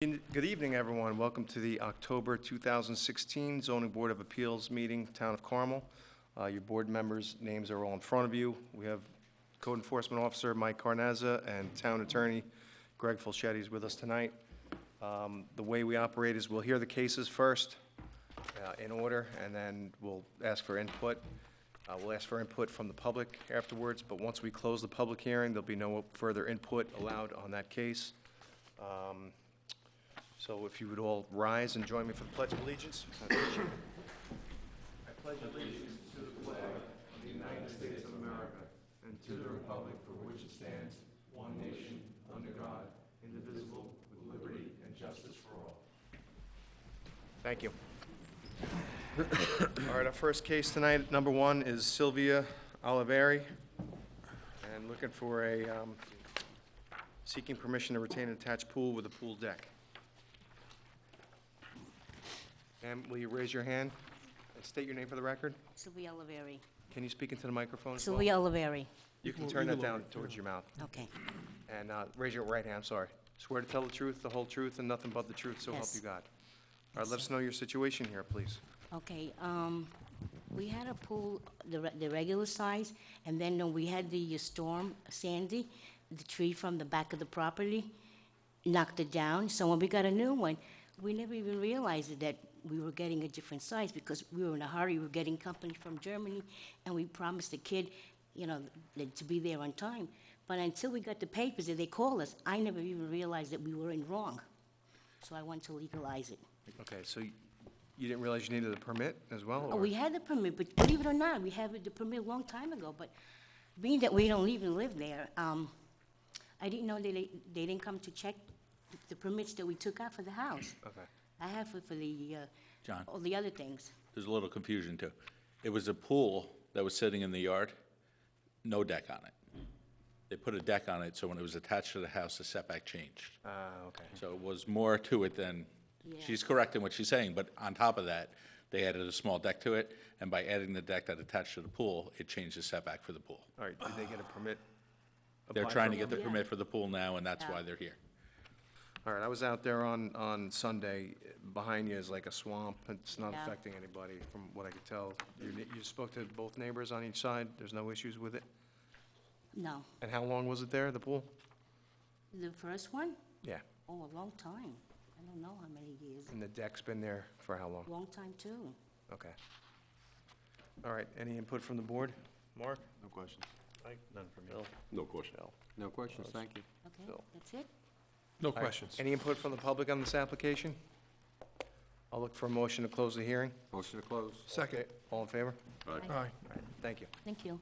Good evening, everyone. Welcome to the October 2016 Zoning Board of Appeals meeting, Town of Carmel. Your board members' names are all in front of you. We have Code Enforcement Officer Mike Carnazza and Town Attorney Greg Fulchetti is with us tonight. The way we operate is we'll hear the cases first in order, and then we'll ask for input. We'll ask for input from the public afterwards, but once we close the public hearing, there'll be no further input allowed on that case. So if you would all rise and join me for the Pledge of Allegiance. I pledge allegiance to the flag of the United States of America and to the republic for which it stands, one nation, under God, indivisible, with liberty and justice for all. Thank you. All right, our first case tonight, number one, is Sylvia Oliveri, and looking for a, seeking permission to retain an attached pool with a pool deck. Ma'am, will you raise your hand and state your name for the record? Sylvia Oliveri. Can you speak into the microphone as well? Sylvia Oliveri. You can turn that down towards your mouth. Okay. And raise your right hand, I'm sorry. Swear to tell the truth, the whole truth, and nothing but the truth, so help Yes. you God. All right, let us know your situation here, please. Okay, we had a pool, the regular size, and then we had the storm, Sandy, the tree from the back of the property knocked it down. So when we got a new one, we never even realized that we were getting a different size because we were in a hurry. We were getting company from Germany, and we promised the kid, to be there on time. But until we got the papers that they called us, I never even realized that we were in wrong. So I want to legalize it. Okay, so you didn't realize you needed a permit as well? Oh, or- we had the permit, but believe it or not, we had the permit a long time ago, but being that we don't even live there, I didn't know they didn't come to check the permits that we took out for the house. Okay. I have for the, John. all the other things. There's a little confusion too. It was a pool that was sitting in the yard, no deck on it. They put a deck on it, so when it was attached to the house, the setback changed. Okay. So it was more to it than, Yeah. she's correct in what she's saying, but on top of that, they added a small deck to it, and by adding the deck that attached to the pool, it changed the setback for the pool. All right, did they get a permit? They're Apply trying for to get the Yeah. permit for the pool now, and that's why Yeah. they're here. All right, I was out there on Sunday. Behind you is like a swamp. It's not Yeah. affecting anybody, from what I could tell. You spoke to both neighbors on each side? There's no issues with it? No. And how long was it there, the pool? The first one? Yeah. Oh, a long time. I don't know how many years. And the deck's been there for how long? Long time, too. Okay. All right, any input from the board? Mark? No questions. Mike? None from Bill? No questions. Bill? No questions, thank you. Okay, Bill. that's it? No All right, questions. Any input from the public on this application? I'll look for a motion to close the hearing. Motion to close. Second. Okay, all in favor? Aye. All right, thank you. Thank you.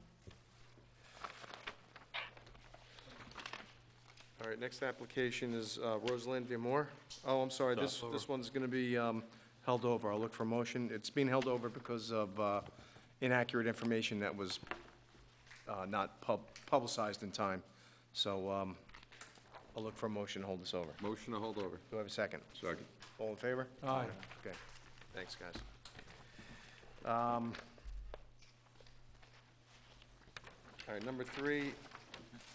All right, next application is Rosalind Diamore. Oh, I'm sorry, this one's going to be held over. I'll look for a motion. It's being held over because of inaccurate information that was not publicized in time. So I'll look for a motion to hold this over. Motion to hold over. Do I have a second? Second. All in favor? Aye. Okay, thanks, guys. All right, number 3,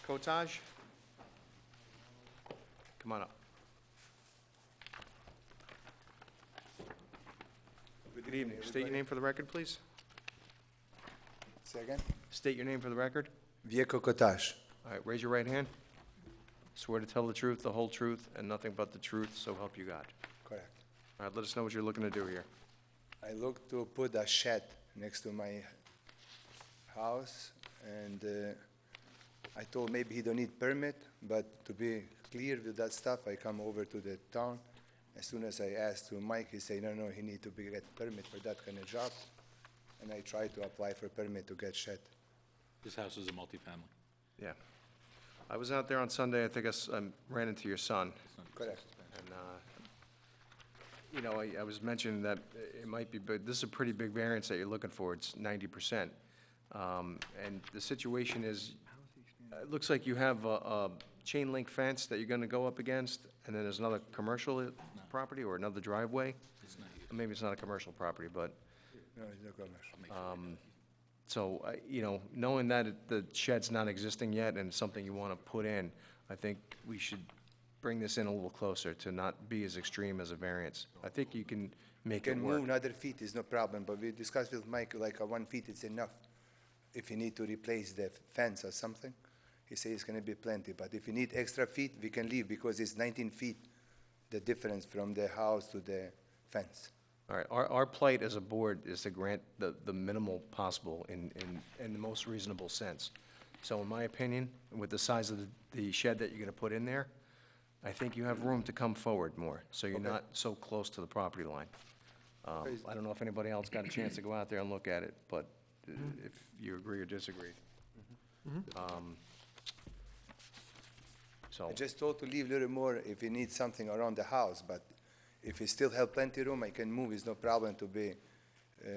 Cottage. Come on up. Good evening. State your name for the record, please. Second. State your name for the record. Vieco Cottage. All right, raise your right hand. Swear to tell the truth, the whole truth, and nothing but the truth, so help you God. Correct. All right, let us know what you're looking to do here. I look to put a shed next to my house, and I told maybe he don't need permit, but to be clear with that stuff, I come over to the town. As soon as I asked to Mike, he say, no, he need to get permit for that kind of job. And I try to apply for permit to get shed. This house is a multifamily. Yeah. I was out there on Sunday, I think I ran into your son. Correct. And, I was mentioning that it might be, but this is a pretty big variance that you're looking for. It's 90%. And the situation is, it looks like you have a chain link fence that you're going to go up against, and then there's another commercial property or another driveway. Maybe it's not a commercial property, but, No, it's no commercial. so, knowing that the shed's not existing yet and it's something you want to put in, I think we should bring this in a little closer to not be as extreme as a variance. I think you can make it Can work. move another feet is no problem, but we discussed with Mike, like 1 feet is enough. If you need to replace the fence or something, he says it's gonna be plenty, but if you need extra feet, we can leave, because it's 19 feet, the difference from the house to the fence. All right, our plight as a board is to grant the minimal possible in the most reasonable sense. So in my opinion, with the size of the shed that you're gonna put in there, I think you have room to come forward more, so you're Okay. not so close to the property line. I don't know if anybody else got a chance to go out there and look at it, but if you agree or disagree. So, I just told to leave a little more if you need something around the house, but if you still have plenty room, I can move, it's no problem to be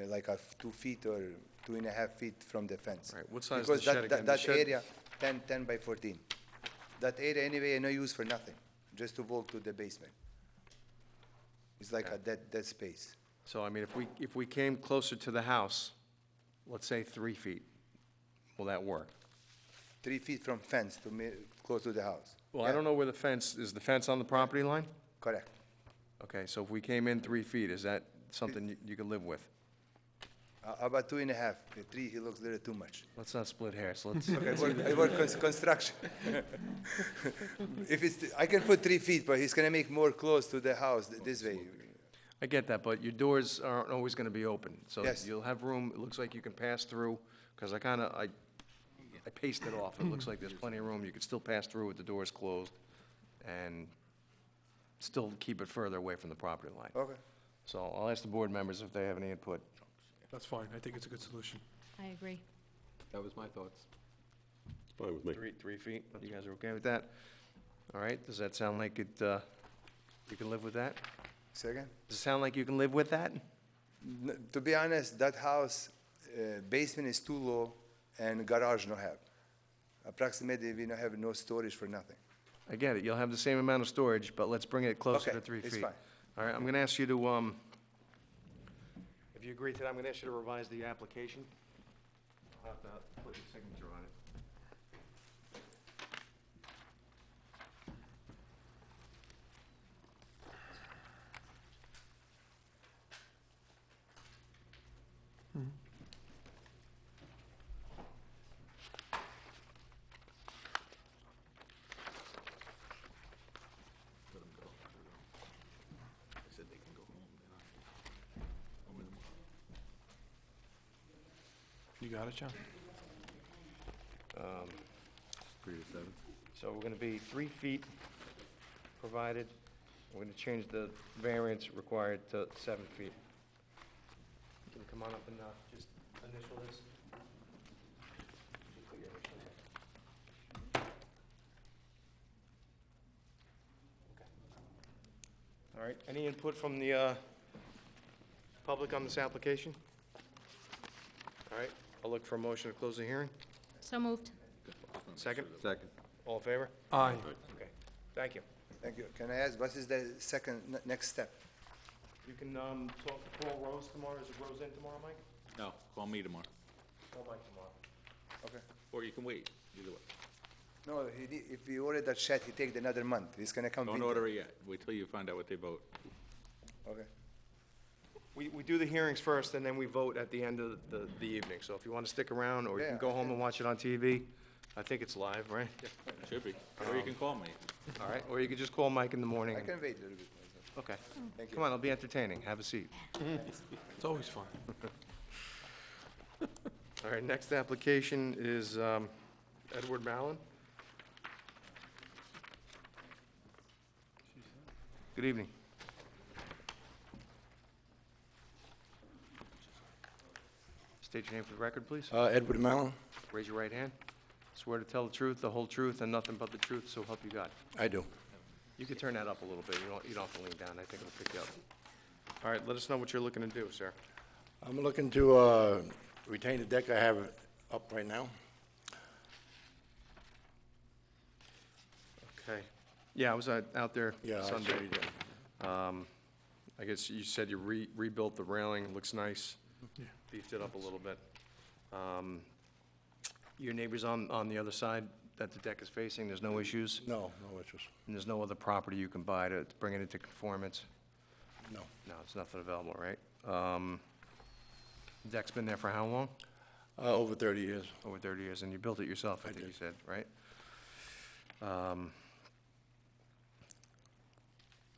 like 2 feet or 2.5 feet from the fence. All right, what size is the Because shed that- again? that- The That shed- area, 10 by 14. That area anyway, no use for nothing, just to walk to the basement. It's like a dead space. so I mean, if we came closer to the house, let's say 3 feet, will that work? 3 feet from fence to close to the house. Well, I Yeah, don't know where the fence, is the fence on the property line? Correct. Okay, so if we came in 3 feet, is that something you could live with? About 2.5, 3, he looks a little too much. Let's not split hairs, let's, Okay, I work construction. If it's, I can put 3 feet, but he's gonna make more close to the house this way. I get that, but your doors aren't always gonna be open. So Yes. you'll have room, it looks like you can pass through, because I paced it off. It looks like there's plenty of room. You could still pass through with the doors closed and still keep it further away from the property line. Okay. So I'll ask the board members if they have any input. That's fine, I think it's a good solution. I agree. That was my thoughts. Fine with me. 3 feet, you guys are okay with that? All right, does that sound like it, you can live with that? Second? Does it sound like you can live with that? To be honest, that house, basement is too low and garage no have. Approximately, we don't have no storage for nothing. I get it, you'll have the same amount of storage, but let's bring it closer Okay, to 3 feet. it's fine. All right, I'm gonna ask you to, if you agree to that, I'm gonna ask you to revise the application. I'll have to put your signature on it. You got it, John? 3 to 7. So we're gonna be 3 feet provided. We're gonna change the variance required to 7 feet. Can you come on up and, just initial this? Just put your initials in. Okay. All right, any input from the, public on this application? All right, I'll look for a motion to close the hearing. So moved. Second? Second. All in favor? Aye. Okay, thank you. Thank you. Can I ask, what is the second, next step? You can talk to Paul Rose tomorrow. Is Rose in tomorrow, Mike? No, call me tomorrow, Call Mike tomorrow. Okay. or you can wait, either way. No, if we order that shed, he take another month. He's gonna come. Don't winter. order it yet, wait till you find out what they vote. Okay. We do the hearings first, and then we vote at the end of the evening. So if you want to stick around, or you can Yeah, go home okay. and watch it on TV. I think it's live, right? Should be, or you can call me. All right, or you could just call Mike in the morning. I can wait a little bit. Okay. Thank you. Come on, it'll be entertaining. Have a seat. It's always fun. All right, next application is Edward Mallon. Good evening. State your name for the record, please. Edward Mallon. Raise your right hand. Swear to tell the truth, the whole truth, and nothing but the truth, so help you God. I do. You can turn that up a little bit. You don't have to lean down. I think it'll pick you up. All right, let us know what you're looking to do, sir. I'm looking to retain the deck I have up right now. Okay. Yeah, I was out there Yeah, I Sunday. saw you did. I guess you said you rebuilt the railing. Looks nice. Beefed it up a little bit. Your neighbors on the other side that the deck is facing, there's no issues? No, no issues. And there's no other property you can buy to bring it into conformance? No. No, it's nothing available, right? Deck's been there for how long? Over 30 years. Over 30 years, and you built it yourself, I I think you did. said, right?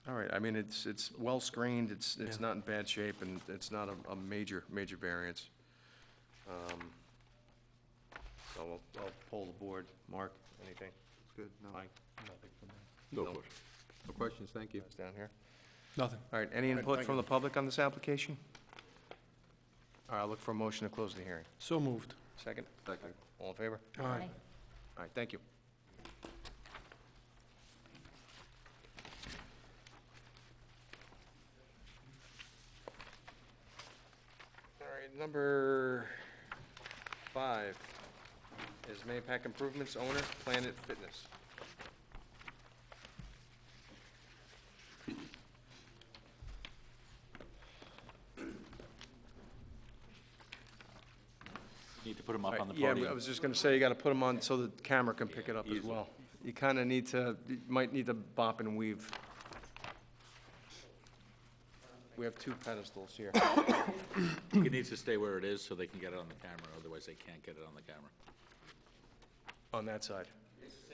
All right, I mean, it's well screened, it's Yeah. not in bad shape, and it's not a major variance. So I'll poll the board. Mark, anything? It's good, no. Mike? No No. questions. No questions, thank you. Guys down here? Nothing. All right, any right, input thank from you. the public on this application? All right, I'll look for a motion to close the hearing. So moved. Second? Second. All in favor? Aye. All right, thank you. All right, number 5 is Mapac Improvements owner, Planet Fitness. Need to put them up on the Yeah, podium. I was just gonna say, you gotta put them on so the camera can pick it up as Easily. well. You kinda need to, you might need to bop and weave. We have 2 pedestals here. It needs to stay where it is so they can get it on the camera, otherwise they can't get it on the camera. On that side?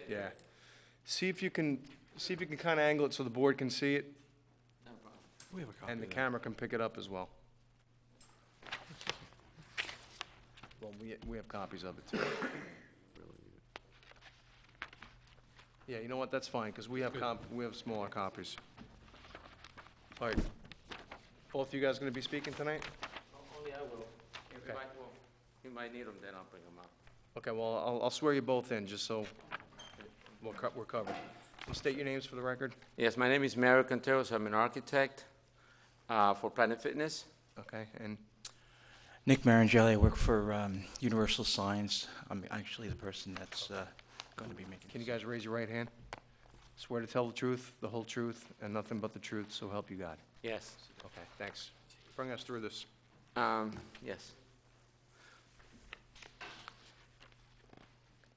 Yeah. See if you can kinda angle it so the board can see it, We have a copy and the of that. camera can pick it up as well. Well, we have copies of it too. Yeah, you know what, that's fine, because we have smaller copies. All right. Both you guys gonna be speaking tonight? Only I will. If Okay. you might need them, then I'll bring them up. Okay, well, I'll swear you both in, just so we're covered. And state your names for the record, Yes, my name is Mario Conteros. I'm an architect for Planet Fitness. okay? And Nick Marangeli, I work for Universal Signs. I'm actually the person that's going to be making. can you guys raise your right hand? Swear to tell the truth, the whole truth, and nothing but the truth, so help you God. Yes. Okay, thanks. Bring us through this. Yes.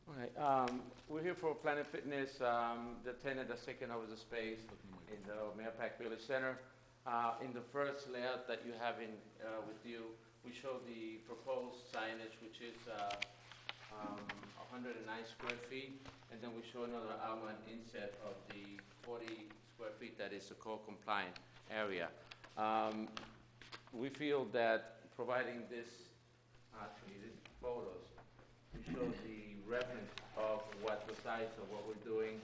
All right, we're here for Planet Fitness, the tenant that's taking over the space in the Mayapack Village Center. In the first layout that you have with you, we show the proposed signage, which is 109 square feet, and then we show another outline inset of the 40 square feet that is the code compliant area. We feel that providing this, actually, these photos, we show the reference of what the size of what we're doing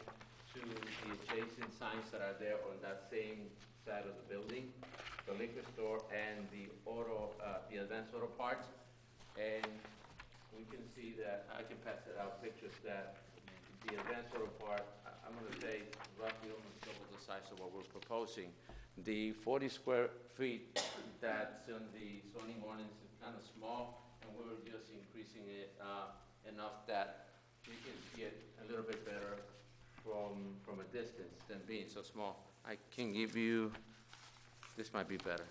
to the adjacent signs that are there on that same side of the building, the liquor store and the advanced auto parts. And we can see that, I can pass it out, pictures that the advanced auto part, I'm gonna say roughly almost double the size of what we're proposing. The 40 square feet that's in the zoning ordinance is kind of small, and we're just increasing it enough that we can see it a little bit better from a distance than being so small. I can give you, this might be better.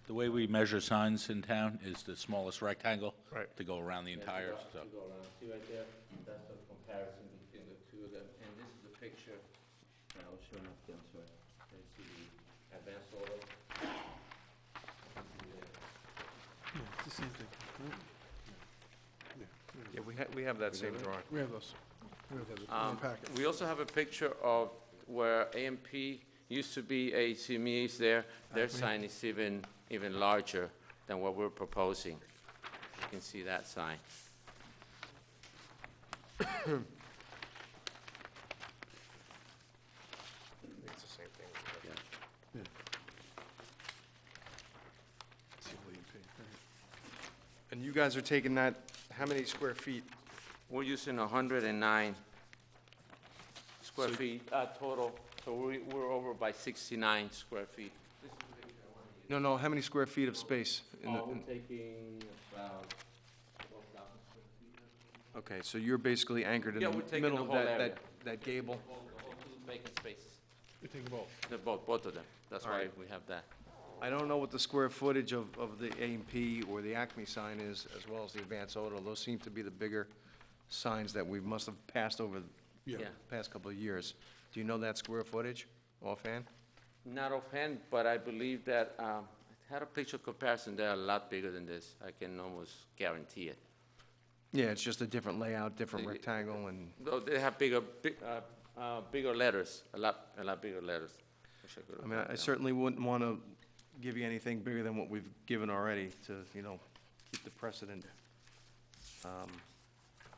The way we measure signs in town is the smallest rectangle. Right. To go around the entire, To so. go around, see right there, that's the comparison between the two of them, and this is the picture that I was showing up there, I'm sorry. Can you see the advanced auto? Yeah, it's the same thing. Yeah, we have that same drawing. We have those. We have those in the packet. We also have a picture of where AMP used to be a CME's there. Their sign is even larger than what we're proposing. You can see that sign. It's the same thing. It's the old EMP, right. And you guys are taking that, how many square feet? We're using 109 square feet total, so we're over by 69 square feet. No, how many square feet of space? in the- We're taking about 12,000 square feet. Okay, so you're basically anchored in Yeah, the we're taking middle the of whole that area. that gable? The whole two vacant spaces. We take them both. Both of them. That's All why right. we have that. I don't know what the square footage of the A&P or the Acme sign is, as well as the Advance Auto. Those seem to be the bigger signs that we must have passed over the Yeah. past couple of years. Do you know that square footage offhand? Not offhand, but I believe that, I had a picture comparison, they're a lot bigger than this. I can almost guarantee it. Yeah, it's just a different layout, different The- rectangle, and, Though they have bigger letters, a lot bigger letters. Wish could I have mean, brought I it down. certainly wouldn't want to give you anything bigger than what we've given already to, keep the precedent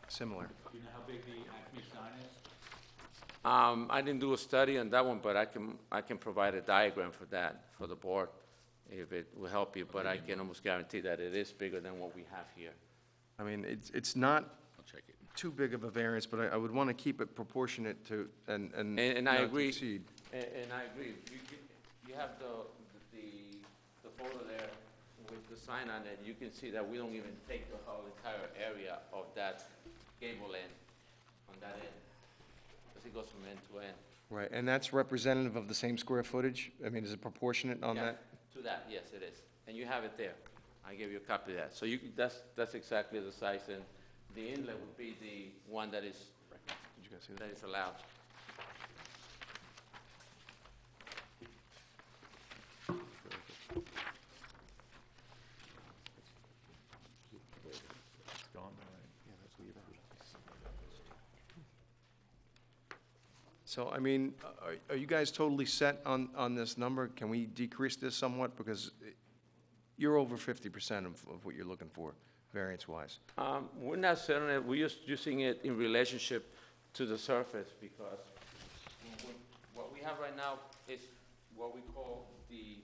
similar. Do you know how big the Acme sign is? I didn't do a study on that one, but I can provide a diagram for that, for the board, if it will help you, but I can almost guarantee that it is bigger than what we have here. I mean, it's not I'll check it. too big of a variance, but I would want to keep it proportionate to, and And I not to agree. exceed. And I agree, you have the photo there with the sign on it, you can see that we don't even take the whole entire area of that gable end, on that end, because it goes from end to end. Right, and that's representative of the same square footage? I mean, is it proportionate on Yeah, that? to that, yes, it is, and you have it there, I gave you a copy of that, so that's exactly the size, and the inlet would be the one that is, Did you guys see that? that is allowed. So, I mean, are you guys totally set on this number? Can we decrease this somewhat? Because you're over 50% of what you're looking for, variance-wise. We're not selling it, we're just using it in relationship to the surface, because what we have right now is what we call the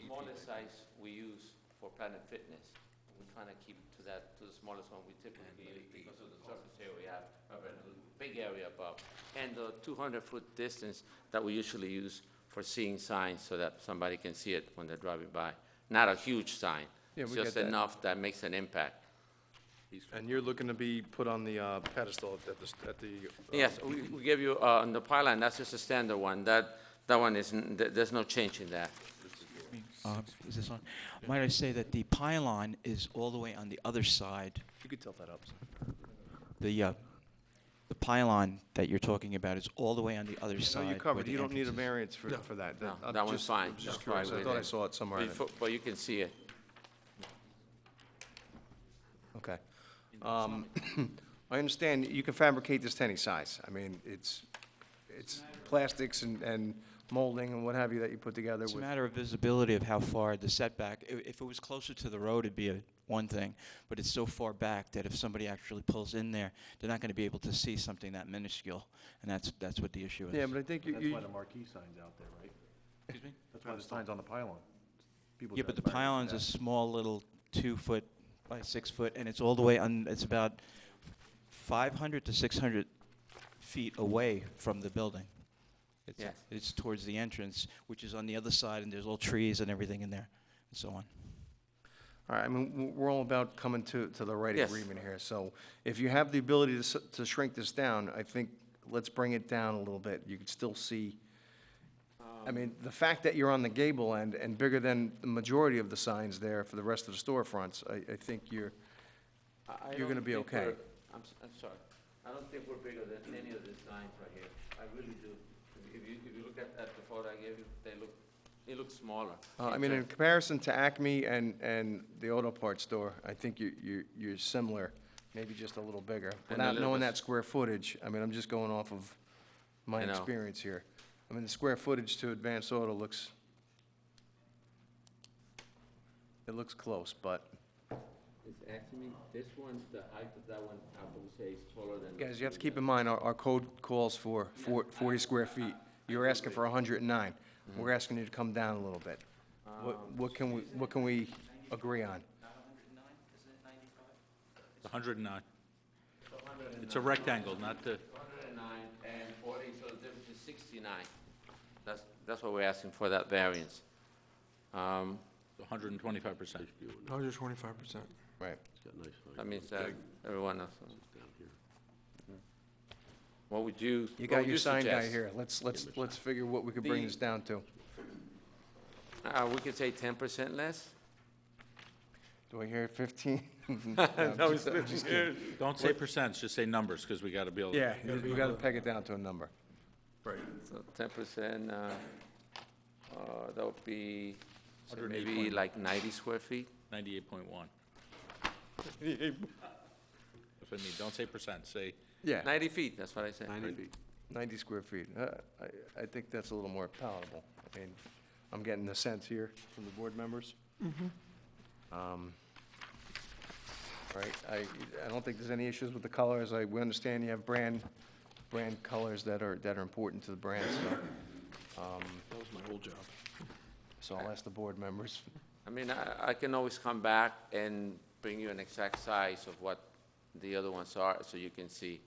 smallest size we use for Planet Fitness. We're trying to keep to the smallest one we typically use because of the surface area we have, a big area above, and the 200-foot distance that we usually use for seeing signs so that somebody can see it when they're driving by. Not a huge sign. Yeah, It's we get just that. enough that makes an impact. And you're looking to be put on the pedestal at the... Yes, we gave you, on the pylon, that's just a standard one. That one isn't, there's no change in that. Is this on? Might I say that the pylon is all the way on the other side? You could tilt that up. The pylon that you're talking about is all the way on the other side. No, you're where covered. the You don't need a entrance is. variance for that. No, I'm that one's just- fine. I'm just That's why curious. I we thought I didn't- saw it somewhere. in it. But you can see it. Okay. I understand you can fabricate this to any size. I mean, it's plastics and molding and what have you that you put together It's a with... matter of visibility of how far the setback, if it was closer to the road, it'd be one thing, but it's so far back that if somebody actually pulls in there, they're not going to be able to see something that minuscule, and that's what the issue is. Yeah, but I think That's you, why the marquee sign's out there, right? Excuse me? That's why the sign's on the pylon. People Yeah, drive but the by pylon's that. a small little 2 foot by 6 foot, and it's all the way on, it's about 500 to 600 feet away from the building. Yes. It's towards the entrance, which is on the other side, and there's all trees and everything in there, and so on. all right, I mean, we're all about coming to the right Yes. agreement here. So if you have the ability to shrink this down, I think let's bring it down a little bit. You could still see, I mean, the fact that you're on the gable end and bigger than the majority of the signs there for the rest of the storefronts, I think you're You're gonna be okay. I'm sorry. I don't think we're bigger than any of these signs right here. I really do. If you look at the photo I gave you, it looks smaller. I mean, in comparison to Acme and the auto parts store, I think you're similar, maybe just a little bigger. And a Without little knowing bit- that square footage, I mean, I'm just going off of my I know. experience here. I mean, the square footage to Advanced Auto looks close, but, It's actually, this one, the height of that one, I would say is taller than. guys, you have to keep in mind, our code calls for 40 square feet. You're asking for 109. We're asking you to come down a little bit. What can we agree on? 109. It's a rectangle, not the, 109 and 40, so the difference is 69. That's what we're asking for, that variance. 125%. 125%. Right. That means that everyone else. What would you, You what got would your sign guy suggest? here. Let's figure what we could bring The- this down to. We could say 10% less? Do Do I hear 15? No, he's 15 years. Don't say percents, just say numbers, because we got to be able to. Yeah, you got to peg it down to a number. Right. So 10%, that would be, say 108 maybe point- like 90 square feet? 98.1. If I mean, don't say percent, say, Yeah, 90 feet, that's what I said. 90 feet. 90 square feet. I think that's a little more palatable. I mean, I'm getting the sense here from the board members. Right, I don't think there's any issues with the colors. We understand you have brand colors that are important to the brand, so. That was my old job. So I'll ask the board members. I mean, I can always come back and bring you an exact size of what the other ones are, so you can see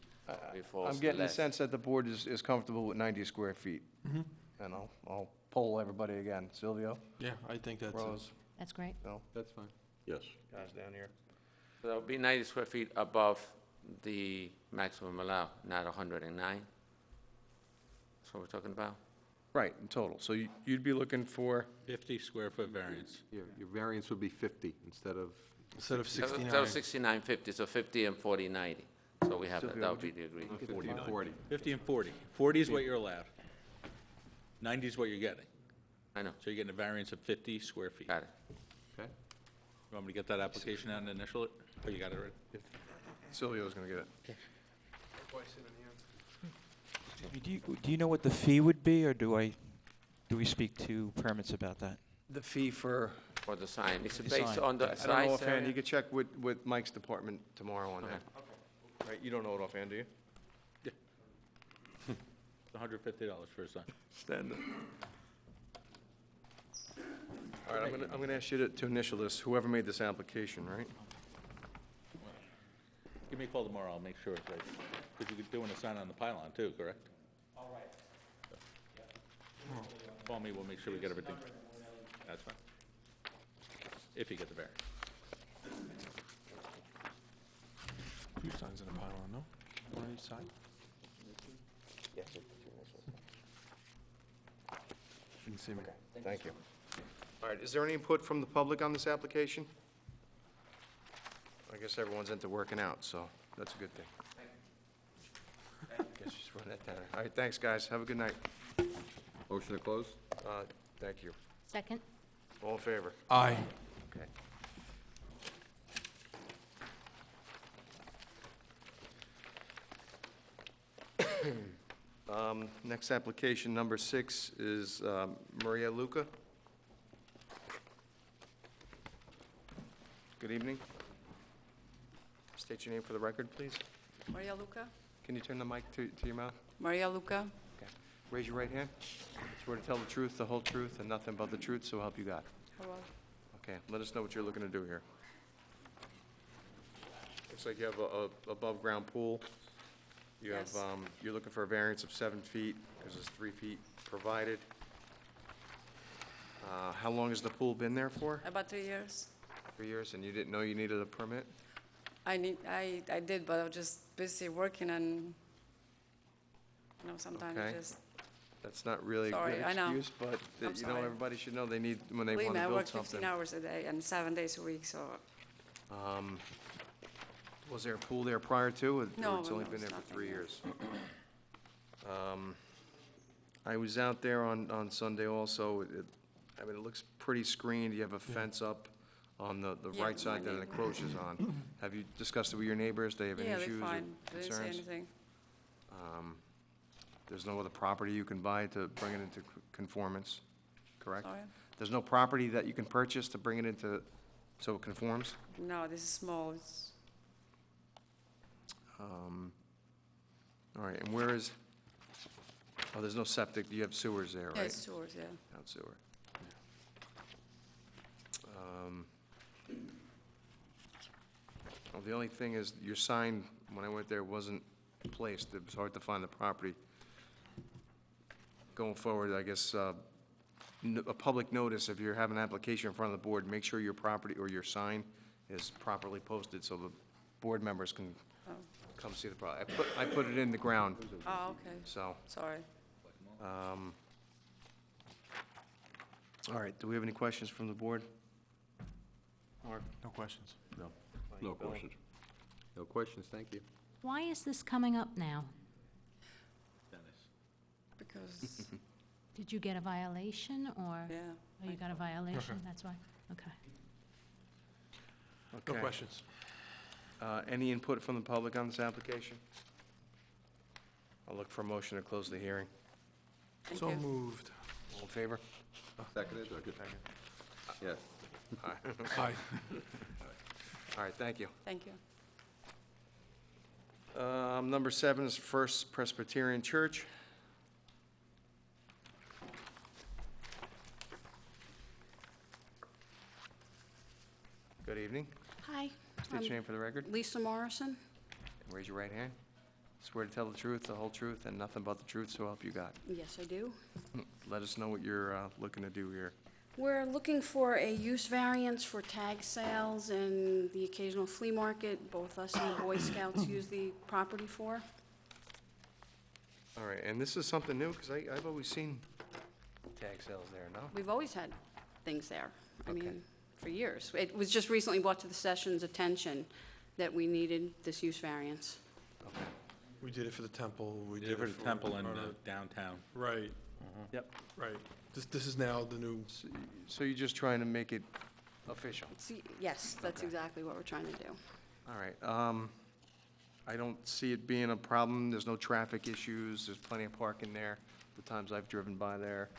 before. I'm getting the sense that the board is comfortable with 90 square feet. And I'll poll everybody again. Silvio, Yeah, I think that's. Rose, That's great. Bill, That's fine. Yes. guys down here. So that would be 90 square feet above the maximum allowed, not 109? That's what we're talking about? Right, in total. So you'd be looking for, 50 square foot variance. Your variance would be 50 instead of, Instead of That was 6950, so 50 and 40, 90. So we have that, Sylvia, that would would be the agreement. 50 and 40. 50 and 40. 40 is what you're allowed. 90 is what you're getting. I know, So you're getting a variance of 50 square feet. got it. Okay? You want me to get that application out and initial it? Oh, you got it already? Silvio's gonna get it. Do you know what the fee would be, or do we speak to permits about that? The fee for, For the sign, it's The based sign. on the I don't know size offhand, you area? could check with Mike's department tomorrow on that. Right, you don't know it offhand, do you? It's $150 for a sign. Stand up. All right, I'm gonna ask you to initial this, whoever made this application, right? Give me a call tomorrow, I'll make sure it's right. Because you're doing a sign on the pylon too, correct? All right. Call me, we'll make sure we get everything. That's fine. If you get the variance. Two signs in a pylon, no? One on each side? Yes, Didn't see me. Thank you. All right, is there any input from the public on this application? I guess everyone's into working out, so that's a good thing. Guess just run that down. All right, thanks, guys. Have a good night. Motion to close? Thank you. Second? All in favor? Aye. Okay. Next application, number 6, is Maria Luca. Good evening. State your name for the record, please. Maria Luca. Can you turn the mic to your mouth? Maria Luca. Okay. Raise your right hand. Swear to tell the truth, the whole truth, and nothing but the truth, so help you God. Hello. Okay, let us know what you're looking to do here. Looks like you have a above-ground pool. You have, Yes. you're looking for a variance of 7 feet, because there's 3 feet provided. How long has the pool been there for? About 3 years. 3 years, and you didn't know you needed a permit? I did, but I was just busy working and, sometimes Okay. just, That's not really a Sorry, good I know. excuse, but, I'm sorry. everybody should know they need, when they believe want me, to I build work something. 15 hours a day and 7 days a week, so, Was there a pool there prior to, or No, it's only no, been there it's for nothing 3 there. years? I was out there on Sunday also. I mean, it looks pretty screened. You have a fence up on the Yeah, right side my that it neighbor. encroaches on. Have you discussed it with your neighbors? They have any yeah, they're issues or fine. They didn't say concerns? anything. There's no other property you can buy to bring it into conformance, correct? Sorry? There's no property that you can purchase to bring it into, so it conforms? No, this is small, it's, All right, and where is, oh, there's no septic, you have sewers there, yeah, right? it's sewers, yeah. Out sewer. Well, the only thing is, your sign, when I went there, wasn't placed. It was hard to find the property. Going forward, I guess, a public notice, if you have an application in front of the board, make sure your property or your sign is properly posted so the board members can come see the product. I put it in the ground, Oh, okay, so. sorry. All right, do we have any questions from the board? Mark? No questions. No. Mike, No Bill? questions. No questions, thank you. Why is this coming up now? Dennis. Because, Did you get a violation, or? yeah. Oh, you got a violation, Okay. that's why? Okay. No Okay. questions. Any input from the public on this application? I'll look for a motion to close the hearing. Thank So you. moved. All in favor? Seconded? Yes. Aye. All right, thank you. Thank you. Number 7 is First Presbyterian Church. Good evening. Hi, State your name for the record. Lisa Morrison. Raise your right hand. Swear to tell the truth, the whole truth, and nothing but the truth, so help you God. Yes, I do. Let us know what you're looking to do here. We're looking for a use variance for tag sales and the occasional flea market, both us and the Boy Scouts use the property for. All right, and this is something new, because I've always seen tag sales there, no? We've always had things there. I Okay. mean, for years. It was just recently brought to the session's attention that we needed this use variance. Okay. We did it for the temple. We Did it for the temple in our- downtown. Right, Yep. right. This is now the new, So you're just trying to make it official? See, yes, that's Okay. exactly what we're trying to do. All right, I don't see it being a problem, there's no traffic issues, there's plenty of parking there, the times I've driven by there.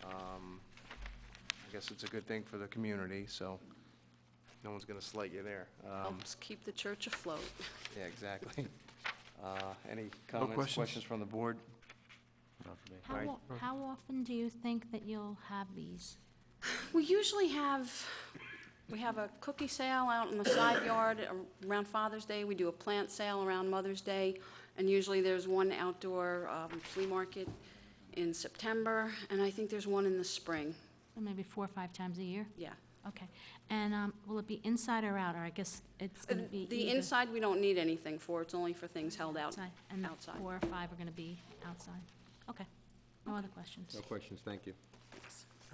I guess it's a good thing for the community, so no one's gonna slight you there. Helps keep the church afloat. Yeah, exactly. Any comments, questions? questions from the board? Not for me. All right. How often do you think that you'll have these? We usually we have a cookie sale out in the side yard around Father's Day. We do a plant sale around Mother's Day. And usually there's one outdoor flea market in September, and I think there's one in the spring. So maybe 4 or 5 times a year? Yeah. Okay. And will it be inside or out, or I guess it's going to be The either inside, we don't need anything for. It's only for things held out outside? And the outside. 4 or 5 are going to be outside? Okay. No other questions? No questions, thank you.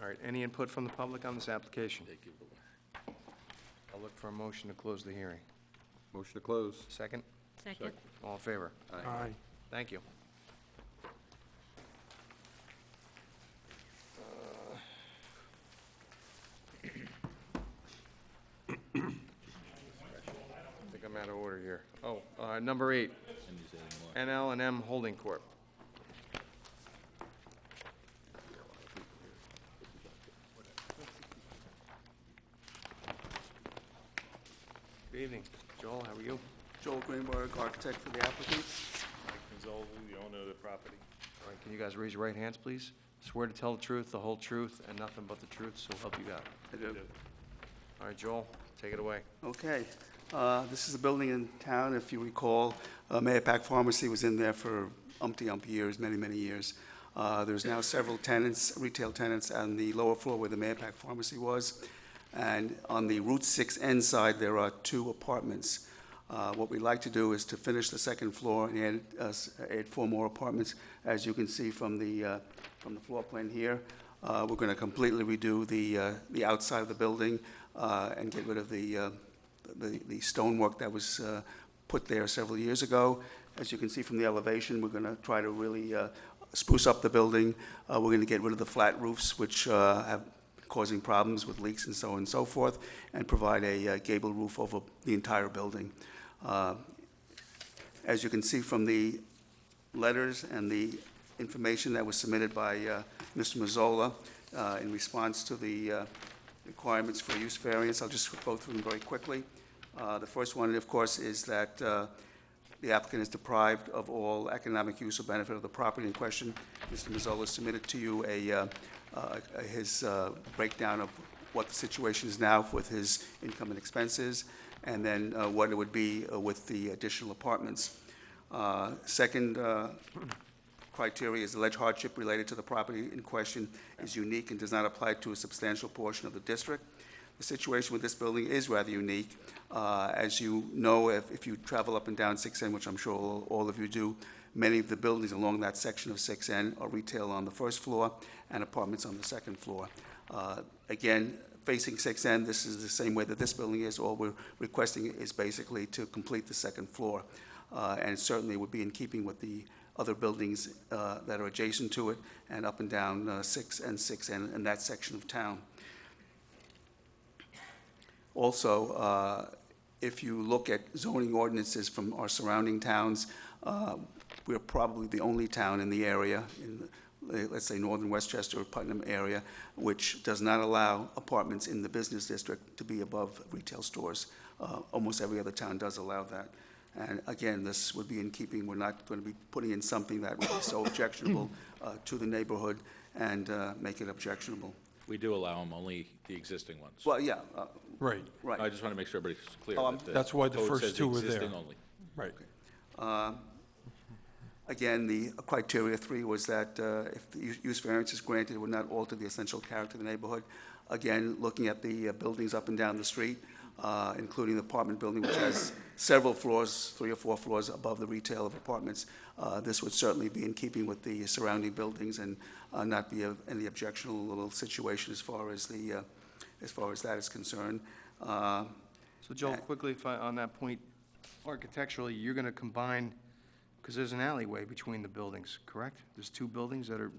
All right, any input from the public on this application? I'll look for a motion to close the hearing. Motion to close. Second? Second? All in favor? aye. Thank you. I think I'm out of order here. Oh, number 8, And use it anymore. NL&M Holding Corp. Good evening. Joel, how are you? Joel Greenberg, architect for the applicant. Mike Gonzalez, the owner of the property. All right, can you guys raise your right hands, please? Swear to tell the truth, the whole truth, and nothing but the truth, so help you God. I do. All right, Joel, take it away. Okay. This is a building in town, if you recall. Mayapack Pharmacy was in there for umpty-ump years, many, many years. There's now several tenants, retail tenants, on the lower floor where the Mayapack Pharmacy was. And on the Route 6N side, there are 2 apartments. What we'd like to do is to finish the second floor and add 4 more apartments. As you can see from the floor plan here, we're going to completely redo the outside of the building and get rid of the stonework that was put there several years ago. As you can see from the elevation, we're going to try to really spruce up the building. We're going to get rid of the flat roofs, which have causing problems with leaks and so on and so forth, and provide a gable roof over the entire building. As you can see from the letters and the information that was submitted by Mr. Mazzola in response to the requirements for use variance, I'll just go through them very quickly. The first one, of course, is that the applicant is deprived of all economic use or benefit of the property in question. Mr. Mazzola submitted to you his breakdown of what the situation is now with his income and expenses, and then what it would be with the additional apartments. Second criteria is alleged hardship related to the property in question is unique and does not apply to a substantial portion of the district. The situation with this building is rather unique. As you know, if you travel up and down 6N, which I'm sure all of you do, many of the buildings along that section of 6N are retail on the first floor and apartments on the second floor. Again, facing 6N, this is the same way that this building is. All we're requesting is basically to complete the second floor. And certainly would be in keeping with the other buildings that are adjacent to it and up and down 6 and 6N in that section of town. Also, if you look at zoning ordinances from our surrounding towns, we're probably the only town in the area, in, let's say, northern Westchester or Putnam area, which does not allow apartments in the business district to be above retail stores. Almost every other town does allow that. And again, this would be in keeping, we're not going to be putting in something that would be so objectionable to the neighborhood and make it objectionable. We do allow them, only the existing ones. Well, yeah, Right. right. I just want to make sure everybody's clear. Oh, that That's why the code first says two were there. Existing only. Right. Again, the criteria 3 was that if the use variance is granted, it would not alter the essential character of the neighborhood. Again, looking at the buildings up and down the street, including the apartment building, which has several floors, 3 or 4 floors above the retail of apartments, this would certainly be in keeping with the surrounding buildings and not be any objectionable situation as far as that is concerned. So Joel, quickly, on that point, architecturally, you're going to combine, because there's an alleyway between the buildings, correct? There's 2 buildings that are,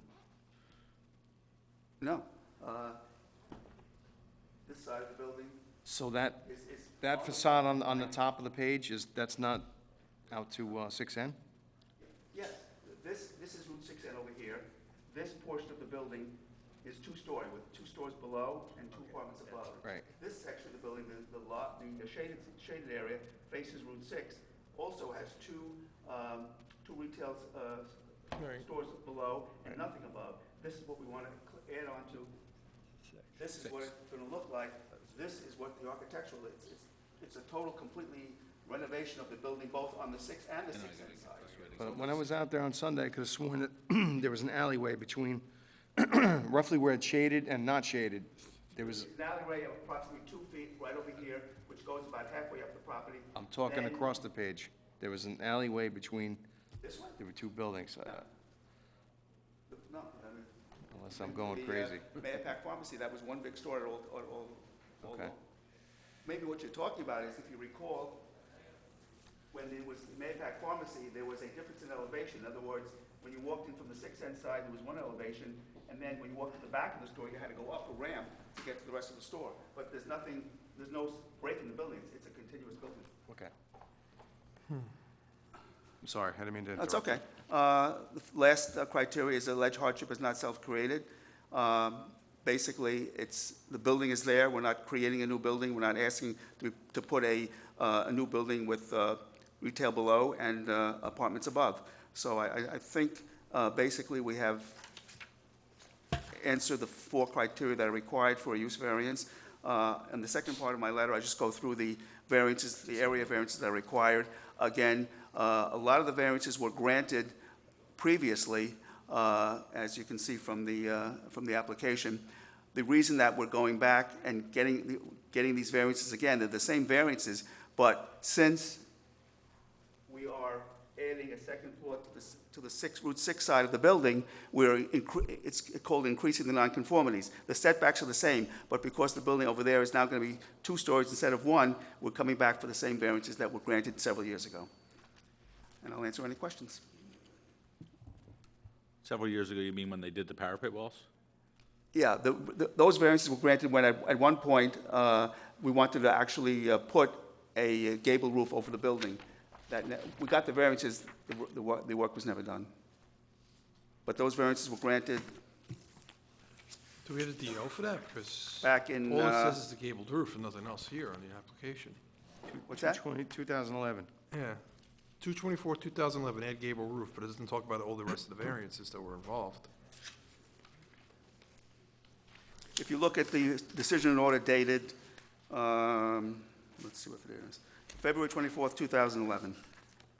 No. This side of the building so that is facade on the top of the page, that's not out to 6N? Yes, this is Route 6N over here. This portion of the building is 2-story with 2 stores below and 2 apartments above. Right. This section of the building, the shaded area faces Route 6, also has two retail stores below and nothing above. This is what we want to add on to. This is what it's going to look like. This is what the architectural is. It's a total, completely renovation of the building, both on the 6 and the 6N side. But when I was out there on Sunday, I could have sworn that there was an alleyway between, roughly where it's shaded and not shaded. There was, An alleyway of approximately 2 feet right over here, which goes about halfway up the property. I'm talking Then- across the page. There was an alleyway between, This one? there were 2 buildings, No, I mean. unless I'm going The, crazy. Mayapack Pharmacy, that was one big store all Okay. along. Maybe what you're talking about is, if you recall, when there was Mayapack Pharmacy, there was a difference in elevation. In other words, when you walked in from the 6N side, there was one elevation, and then when you walked to the back of the store, you had to go up a ramp to get to the rest of the store. But there's no break in the building. It's a continuous building. Okay. I'm sorry, I didn't mean to interrupt. That's okay. The last criteria is alleged hardship is not self-created. Basically, the building is there, we're not creating a new building, we're not asking to put a new building with retail below and apartments above. So I think basically we have answered the 4 criteria that are required for a use variance. And the second part of my letter, I just go through the variances, the area variances that are required. Again, a lot of the variances were granted previously, as you can see from the application. The reason that we're going back and getting these variances again, they're the same variances, but since we are adding a second floor to the Route 6 side of the building, it's called increasing the nonconformities. The setbacks are the same, but because the building over there is now going to be 2 stories instead of 1, we're coming back for the same variances that were granted several years ago. And I'll answer any questions. Several years ago, you mean when they did the parapet walls? Yeah, those variances were granted when at one point, we wanted to actually put a gable roof over the building. We got the variances, the work was never done. But those variances were granted Do we have a DO for that? Because back in, all it says is the gabled roof and nothing else here on the application. what's that? 2011. Yeah. 224, 2011, add gable roof, but it doesn't talk about all the rest of the variances that were involved. If you look at the decision and order dated, let's see what it is, February 24th, 2011.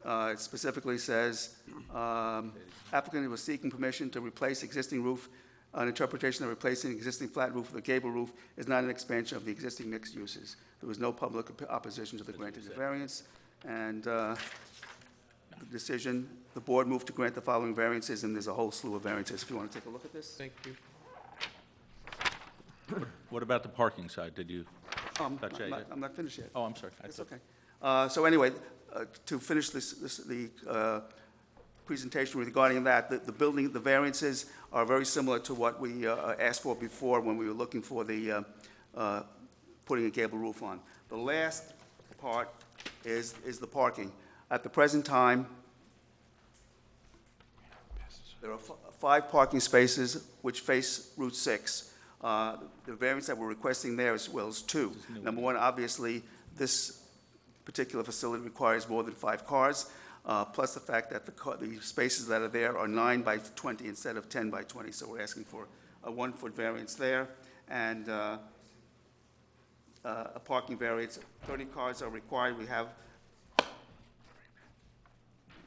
It specifically says, applicant was seeking permission to replace existing roof. An interpretation of replacing existing flat roof with a gable roof is not an expansion of the existing mixed uses. There was no public opposition to the granting of the variance, and the decision, the board moved to grant the following variances, and there's a whole slew of variances. If you want to take a look at this. Thank you. What about the parking side? Did you touch that I'm not- yet? I'm not finished yet. Oh, I'm sorry. I It's thought- okay. So anyway, to finish the presentation regarding that, the building, the variances are very similar to what we asked for before when we were looking for the, putting a gable roof on. The last part is the parking. At the present time, there are 5 parking spaces which face Route 6. The variance that we're requesting there as well is 2. Number one, obviously, this particular facility requires more than 5 cars, plus the fact that the spaces that are there are 9 by 20 instead of 10 by 20. So we're asking for a 1-foot variance there, and a parking variance. 30 cars are required. We have, wait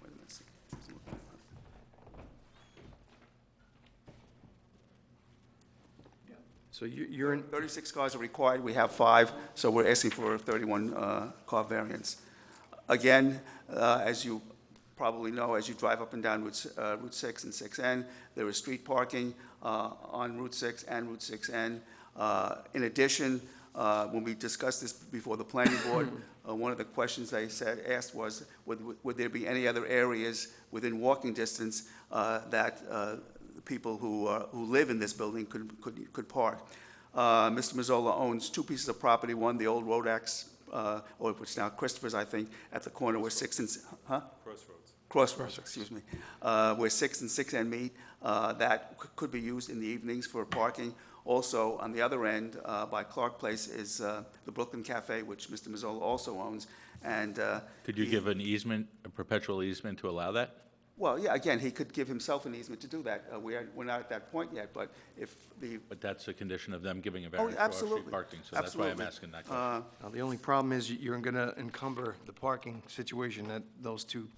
a minute, So you're in, 36 cars are required, we have 5, so we're asking for a 31-car variance. Again, as you probably know, as you drive up and down Route 6 and 6N, there is street parking on Route 6 and Route 6N. In addition, when we discussed this before the planning board, one of the questions they asked was, would there be any other areas within walking distance that the people who live in this building could park? Mr. Mazzola owns 2 pieces of property, one, the old Rodax, or which now Christopher's, I think, at the corner where 6 and, Crossroads, excuse me, where 6 and 6N meet, that could be used in the evenings for parking. Also, on the other end, by Clark Place, is the Brooklyn Cafe, which Mr. Mazzola also owns, and... Could you give an easement, a perpetual easement to allow that? Well, yeah, again, he could give himself an easement to do that. We're not at that point yet, but if the... But that's a condition of them giving a variance for absolutely. off-street parking, so that's why I'm Absolutely. asking that question. now, the only problem is you're gonna encumber the parking situation at those 2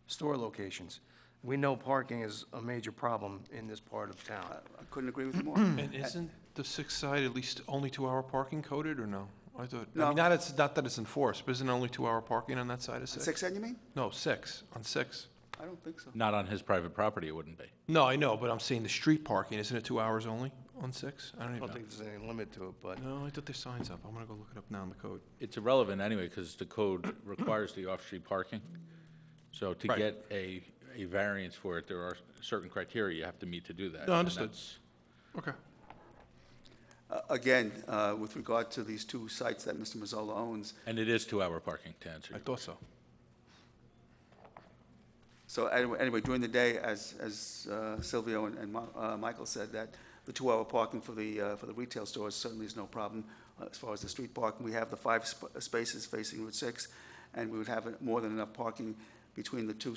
store locations. We know parking is a major problem in this part of town. I couldn't agree with you more. And isn't the 6th side at least only 2-hour parking coded, or no? I thought, I No. mean, not that it's enforced, but isn't it only 2-hour parking on that side of 6? 6N, you mean? No, 6, on 6. I don't think so. Not on his private property, it wouldn't be. No, I know, but I'm saying the street parking, isn't it 2 hours only on 6? I don't I even don't know. think there's any limit to it, but No, I thought there's signs up. I'm gonna go look it up now in the code. It's irrelevant anyway, because the code requires the off-street parking. So to Right. get a variance for it, there are certain criteria you have to meet to do that. No, and understood. that's- Okay. Again, with regard to these 2 sites that Mr. Mazzola owns, And it is 2-hour parking, to answer I your thought so. so anyway, during the day, as Silvio and Michael said, that the 2-hour parking for the retail stores certainly is no problem. As far as the street parking, we have the 5 spaces facing Route 6, and we would have more than enough parking between the 2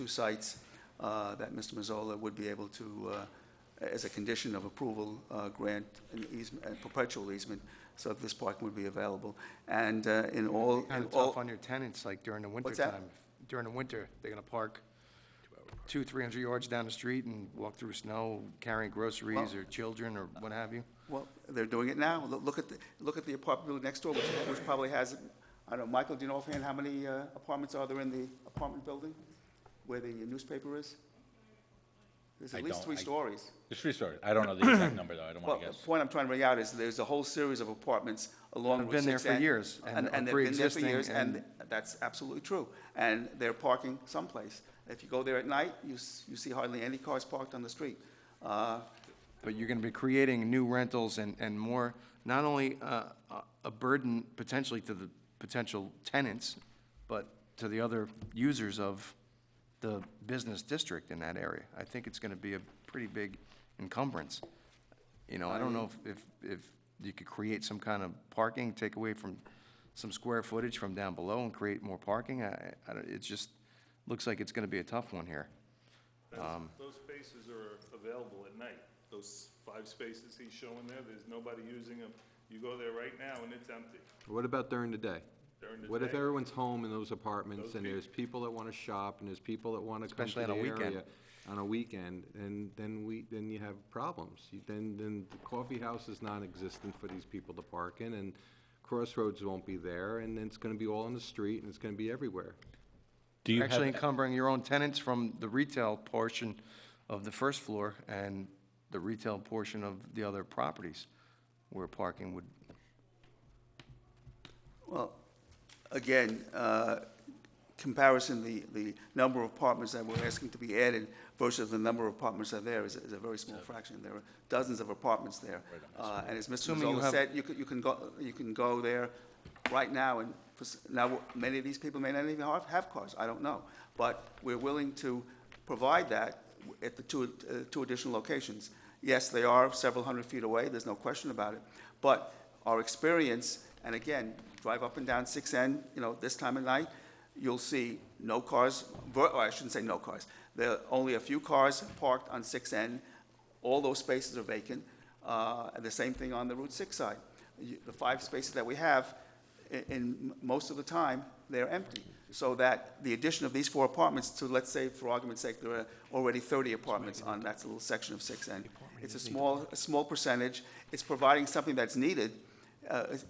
sites that Mr. Mazzola would be able to, as a condition of approval, grant an easement, a perpetual easement, so that this parking would be available. And in all, kind of tough on your tenants, like during the winter What's that? time. During the winter, they're gonna park 200-300 yards down the street and walk through snow, carrying groceries Well- or children or what have you. well, they're doing it now. Look at the apartment building next door, which probably has, I don't know, Michael, do you know offhand how many apartments are there in the apartment building where the newspaper is? There's I at least don't- 3 stories. The street story, I don't know the exact number, though, I don't Well, want to the guess. point I'm trying to bring out is there's a whole series of apartments along Have Route 6. been there for years and are they've been there for pre-existing years, and and- that's absolutely true. And they're parking someplace. If you go there at night, you see hardly any cars parked on the street. But you're gonna be creating new rentals and more, not only a burden potentially to the potential tenants, but to the other users of the business district in that area. I think it's gonna be a pretty big encumbrance. You know, I don't know if you could create some kind of parking, take away from some square footage from down below and create more parking. It just looks like it's gonna be a tough one here. Those spaces are available at night. Those 5 spaces he's showing there, there's nobody using them. You go there right now and it's empty. What about during the day? During the What if day- everyone's home in those apartments, Those and there's people that want to shop, and there's people that want to come to Especially the on a weekend. area on a weekend, and then you have problems. Then the coffee house is non-existent for these people to park in, and Crossroads won't be there, and then it's going to be all on the street, and it's going to be everywhere. Do you Actually have, encumbering your own tenants from the retail portion of the first floor and the retail portion of the other properties where parking would, Well, again, comparison, the number of apartments that we're asking to be added versus the number of apartments that are there is a very small fraction. There are dozens of apartments there. And as Mr. Assuming you Mazzola have- said, you can go there right now, and now, many of these people may not even have cars, I don't know. But we're willing to provide that at the two additional locations. Yes, they are several hundred feet away, there's no question about it. But our experience, and again, drive up and down 6N, this time of night, you'll see no cars, or I shouldn't say no cars. There are only a few cars parked on 6N. All those spaces are vacant. And the same thing on the Route 6 side. The 5 spaces that we have, in most of the time, they're empty. So that the addition of these 4 apartments to, let's say, for argument's sake, there are already 30 apartments on that little section of 6N. It's a small percentage. It's providing something that's needed.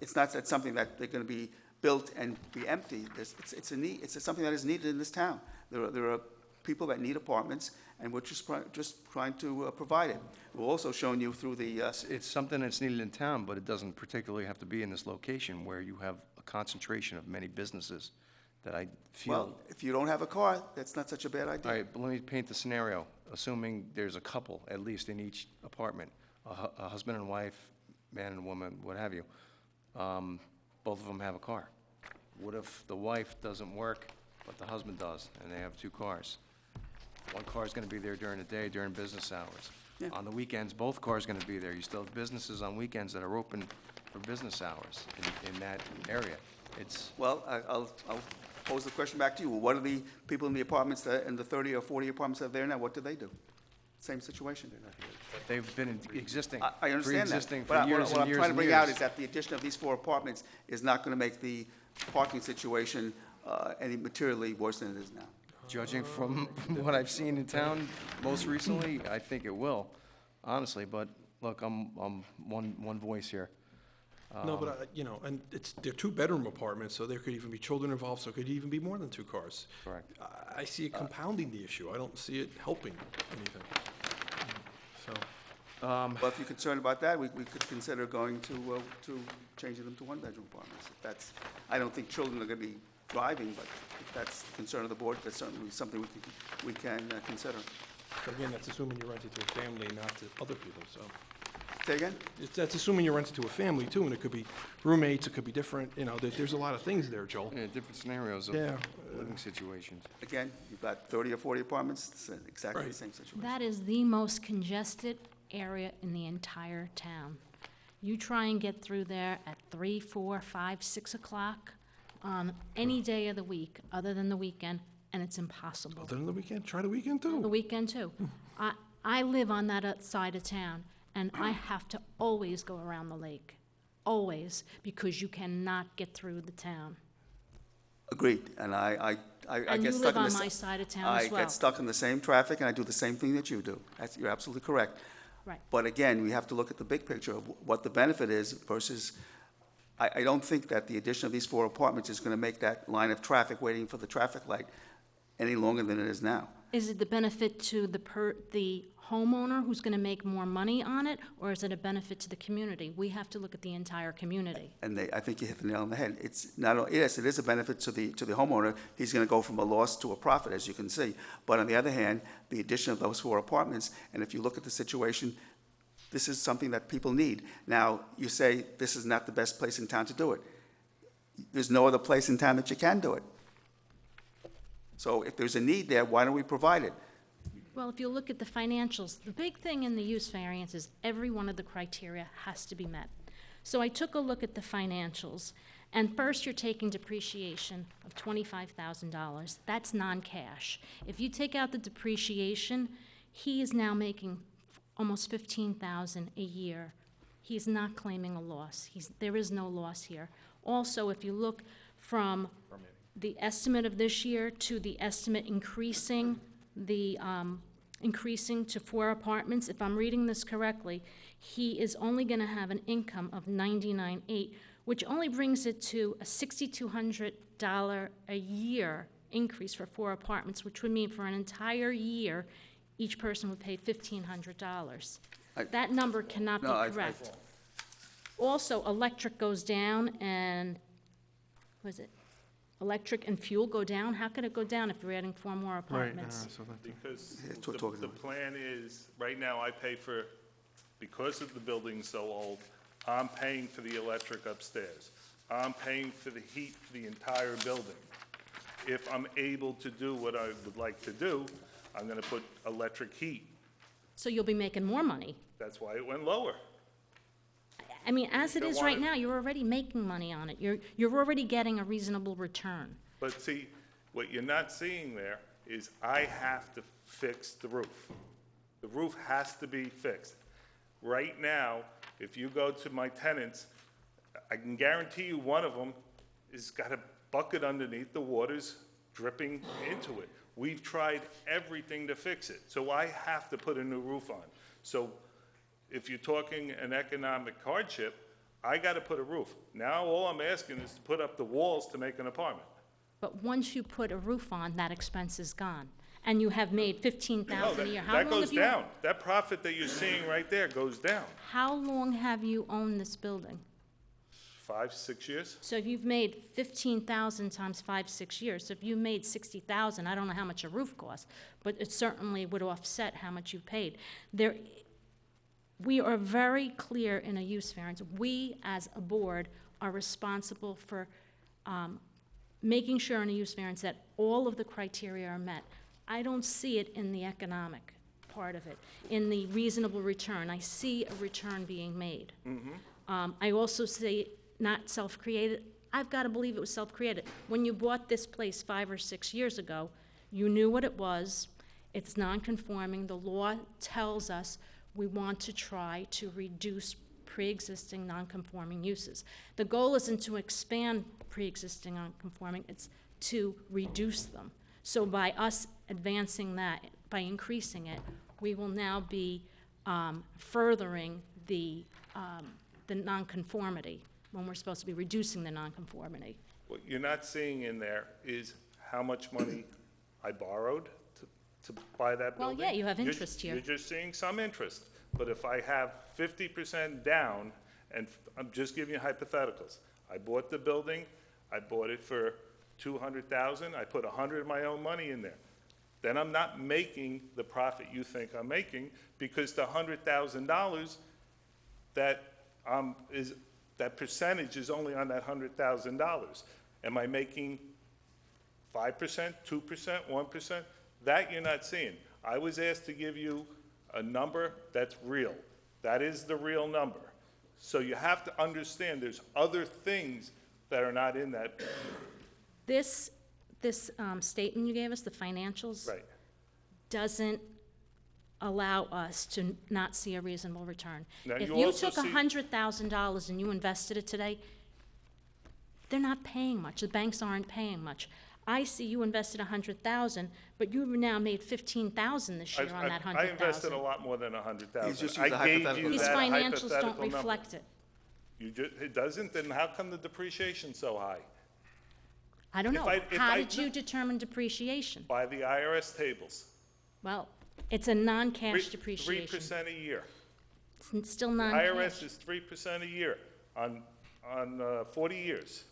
It's not that something that they're going to be built and be empty. It's something that is needed in this town. There are people that need apartments, and we're just trying to provide it. We've also shown you through the, it's something that's needed in town, but it doesn't particularly have to be in this location where you have a concentration of many businesses that I feel. well, if you don't have a car, that's not such a bad idea. All right, but let me paint the scenario. Assuming there's a couple, at least in each apartment, a husband and wife, man and woman, what have you, both of them have a car. What if the wife doesn't work, but the husband does, and they have 2 cars? One car's gonna be there during the day, during business hours. Yeah. On the weekends, both cars gonna be there. You still have businesses on weekends that are open for business hours in that area. It's, Well, I'll pose the question back to you. What are the people in the apartments, in the 30 or 40 apartments that are there now, what do they do? Same situation. they've been existing, I understand that. pre-existing for But years what and I'm years trying to and bring out years. is that the addition of these 4 apartments is not going to make the parking situation any materially worse than it is now. Judging from what I've seen in town most recently, I think it will, honestly, but look, I'm one voice here. No, but, and they're 2-bedroom apartments, so there could even be children involved, so it could even be more than 2 cars. Correct. I see it compounding the issue. I don't see it helping anything. So, But if you're concerned about that, we could consider going to changing them to 1-bedroom apartments. If that's, I don't think children are going to be driving, but if that's the concern of the board, that's certainly something we can consider. but again, that's assuming you're renting to a family, not to other people, so. Say again? That's assuming you're renting to a family, too, and it could be roommates, it could be different, there's a lot of things there, Joel. Yeah, different scenarios of Yeah. living situations. Again, you've got 30 or 40 apartments, it's exactly the Right. same situation. That is the most congested area in the entire town. You try and get through there at 3, 4, 5, 6 o'clock on any day of the week, other than the weekend, and it's impossible. Other than the weekend, try the weekend, too. The weekend, too. I live on that side of town, and I have to always go around the lake, always, because you cannot get through the town. Agreed, and I And get you stuck live in on the my side of town as I well. get stuck in the same traffic, and I do the same thing that you do. You're absolutely correct. Right. But again, we have to look at the big picture of what the benefit is versus, I don't think that the addition of these 4 apartments is going to make that line of traffic waiting for the traffic light any longer than it is now. Is it the benefit to the homeowner who's going to make more money on it, or is it a benefit to the community? We have to look at the entire community. And I think you hit the nail on the head. It's not, yes, it is a benefit to the homeowner. He's going to go from a loss to a profit, as you can see. But on the other hand, the addition of those 4 apartments, and if you look at the situation, this is something that people need. Now, you say this is not the best place in town to do it. There's no other place in town that you can do it. So if there's a need there, why don't we provide it? Well, if you look at the financials, the big thing in the use variance is every one of the criteria has to be met. So I took a look at the financials, and first you're taking depreciation of $25,000. That's non-cash. If you take out the depreciation, he is now making almost $15,000 a year. He's not claiming a loss. There is no loss here. Also, if you look from the estimate of this year to the estimate increasing to 4 apartments, if I'm reading this correctly, he is only going to have an income of $99,800, which only brings it to a $6,200 a year increase for 4 apartments, which would mean for an entire year, each person would pay $1,500. That number cannot be No, I- correct. Also, electric goes down and, what is it? Electric and fuel go down? How could it go down if you're adding 4 more apartments? Because Yeah, the talking the about- plan is, right now, I pay for, because of the building's so old, I'm paying for the electric upstairs. I'm paying for the heat for the entire building. If I'm able to do what I would like to do, I'm gonna put electric heat. So you'll be making more money. That's why it went lower. I mean, as it don't is want right it- now, you're already making money on it. You're already getting a reasonable return. But see, what you're not seeing there is I have to fix the roof. The roof has to be fixed. Right now, if you go to my tenants, I can guarantee you one of them has got a bucket underneath, the water's dripping into it. We've tried everything to fix it, so I have to put a new roof on. So if you're talking an economic hardship, I gotta put a roof. Now, all I'm asking is to put up the walls to make an apartment. But once you put a roof on, that expense is gone. And you have made No, $15,000 a year. How that long goes have you? down. That profit that you're seeing right there goes down. How long have you owned this building? 5, 6 years? So you've made 15,000 times 5, 6 years. So if you made 60,000, I don't know how much a roof costs, but it certainly would offset how much you paid. We are very clear in a use variance. We, as a board, are responsible for making sure in a use variance that all of the criteria are met. I don't see it in the economic part of it, in the reasonable return. I see a return being made. I also see not self-created. I've got to believe it was self-created. When you bought this place 5 or 6 years ago, you knew what it was. It's non-conforming. The law tells us we want to try to reduce pre-existing non-conforming uses. The goal isn't to expand pre-existing non-conforming, it's to reduce them. So by us advancing that, by increasing it, we will now be furthering the nonconformity when we're supposed to be reducing the nonconformity. What you're not seeing in there is how much money I borrowed to buy that Well, building. yeah, you have You're- interest here. You're just seeing some interest. But if I have 50% down, and I'm just giving you hypotheticals. I bought the building, I bought it for $200,000, I put 100 of my own money in there. Then I'm not making the profit you think I'm making, because the $100,000 that that percentage is only on that $100,000. Am I making 5%, 2%, 1%? That you're not seeing. I was asked to give you a number that's real. That is the real number. So you have to understand there's other things that are not in that. This statement you gave us, the financials, Right. doesn't allow us to not see a reasonable return. Now, If you you also took see- $100,000 and you invested it today, they're not paying much. The banks aren't paying much. I see you invested $100,000, but you've now made $15,000 this year on that $100,000. I invested a lot more than 100,000. He's just I used a gave hypothetical. you These that financials don't hypothetical number. reflect it. It doesn't, then how come the depreciation's so high? I don't If know. I- if How I- did you determine depreciation? By the IRS tables. Well, it's a non-cash depreciation. 3% a year. It's still non-cash. IRS is 3% a year on 40 years.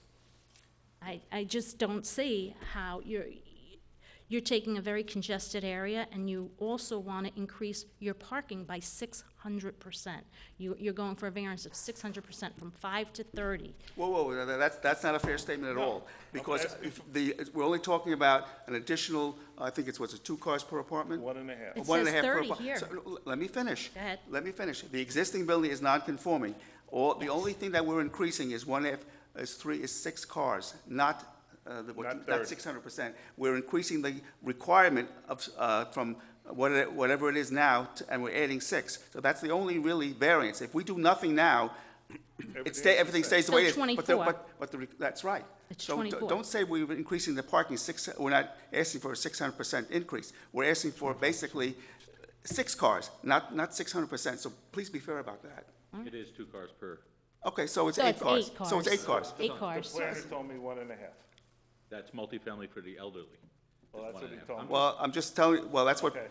I just don't see how you're taking a very congested area, and you also want to increase your parking by 600%. You're going for a variance of 600%, from 5 to 30. Whoa, that's not a fair statement at all. Because asking if we're only talking about an additional, I think it's, what's it, 2 cars per apartment? 1.5. It One and a says half per 30 apart- here. So, let me finish. Go ahead. Let me finish. The existing building is non-conforming. The only thing that we're increasing is 6 cars, not Not 30. 600%. We're increasing the requirement from whatever it is now, and we're adding 6. So that's the only really variance. If we do nothing now, everything stays the way it is. Still But 24. that's right. It's So 24. don't say we're increasing the parking we're not asking for a 600% increase. We're asking for basically 6 cars, not 600%. So please be fair about that. It is 2 cars per. Okay, so it's So 8 it's cars. 8 cars. So it's 8 cars. 8 cars. The planner told me 1.5. That's multifamily for the elderly. Well, that's what he One and a half. told me. Well, I'm just telling, well, that's what, Okay.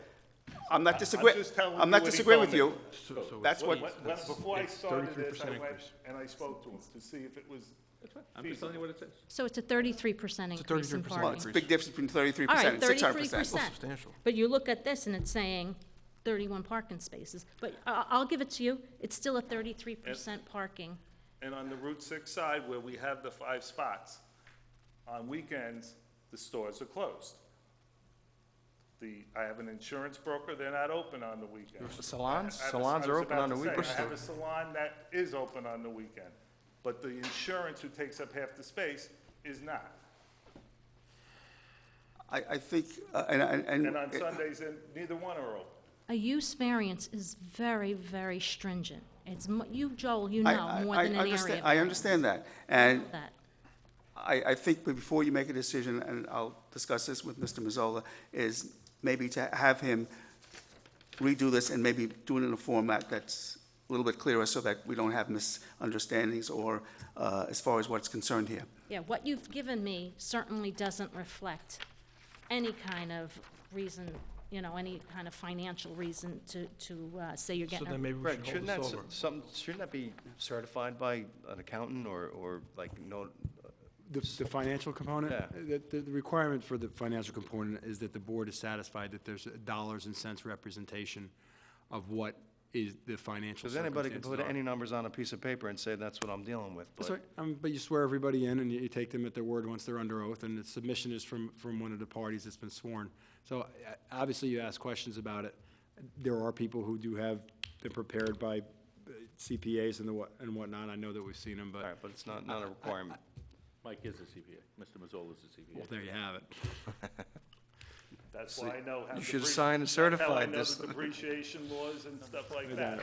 I'm not disagreeing, just telling I'm you not what he disagreeing told with you. So That's what, Before I started this, 33% I went increase. and I spoke to him to see if it was I'm just telling you what it says. So it's a 33% increase in 33%. parking. well, it's a big difference between 33% All right, and 600%. 33%. substantial. But you look at this and it's saying 31 parking spaces. But I'll give it to you, it's still a 33% parking. And on the Route 6 side, where we have the 5 spots, on weekends, the stores are closed. I have an insurance broker, they're not open on the weekend. Salons? I have a- Salons I are was open about on the to say, weekend. I have a salon that is open on the weekend, but the insurance, who takes up half the space, is not. I think, And on Sundays, neither one are open. A use variance is very, very stringent. It's, you, Joel, you I- know more I than an understand- area. I understand that. And That. I think before you make a decision, and I'll discuss this with Mr. Mazzola, is maybe to have him redo this and maybe do it in a format that's a little bit clearer so that we don't have misunderstandings or as far as what's concerned here. Yeah, what you've given me certainly doesn't reflect any kind of reason, you know, any kind of financial reason to say you're So getting. then maybe we Greg, should shouldn't hold that, this over. shouldn't that be certified by an accountant or like, no, The financial component? Yeah. The requirement for the financial component is that the board is satisfied that there's a dollars and cents representation of what is the financial because anybody can circumstances put are. any numbers on a piece of paper and say that's what I'm dealing with, That's but. right. But you swear everybody in, and you take them at their word once they're under oath, and the submission is from one of the parties that's been sworn. So obviously, you ask questions about it. There are people who do have, they're prepared by CPAs and whatnot. I know that we've seen them, All but, right, but it's not a requirement. Mike is a CPA. Mr. Mazzola is a CPA. well, there you have it. That's why I know how. You should have depre- signed and that's how I certified know this. the depreciation laws and stuff like that.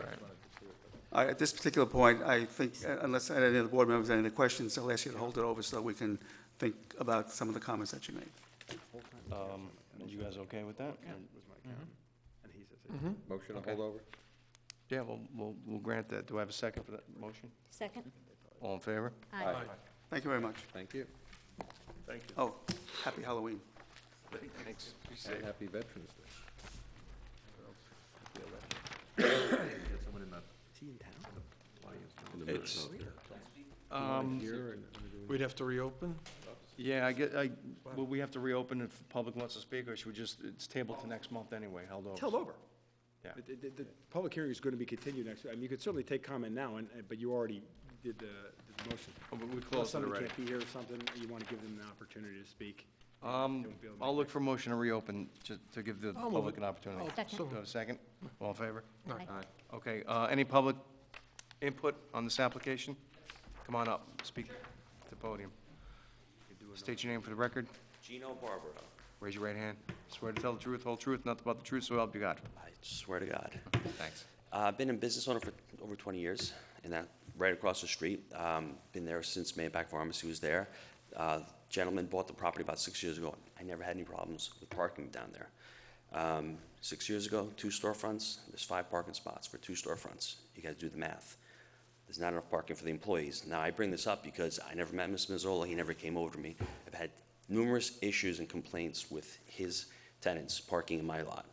All right, at this particular point, I think, unless any of the board members have any questions, I'll ask you to hold it over so we can think about some of the comments that you made. You guys okay with that? Motion to Okay. hold over? Yeah, we'll grant that. Do I have a second for that motion? Second? All in favor? Aye. Thank you very much. Thank you. Thank you. Oh, happy Halloween. Thanks. And happy Veterans Day. It's, We'd have to reopen? yeah, will we have to reopen if the public wants to speak, or should we just, it's tabled to next month anyway, held over? It's held over. Yeah. The public hearing is going to be continued next, I mean, you could certainly take comment now, but you already did the motion. Oh, but we Unless closed it somebody already. can't be here or something, you want to give them an opportunity to speak. I'll look for a motion to reopen, to give the I'll move public it. an opportunity. Second. Do I have a second? All in favor? Aye. Okay, any public input on this application? Come on up, speak to the podium. State your name for the record. Gino Barbaro. Raise your right hand. Swear to tell the truth, whole truth, nothing but the truth, so help you God. I swear to God. Thanks. I've been a business owner for over 20 years, and that right across the street. Been there since Maybach Pharmacy was there. Gentleman bought the property about 6 years ago. I never had any problems with parking down there. 6 years ago, 2 storefronts. There's 5 parking spots for 2 storefronts. You guys do the math. There's not enough parking for the employees. Now, I bring this up because I never met Mr. Mazzola. He never came over to me. I've had numerous issues and complaints with his tenants parking in my lot,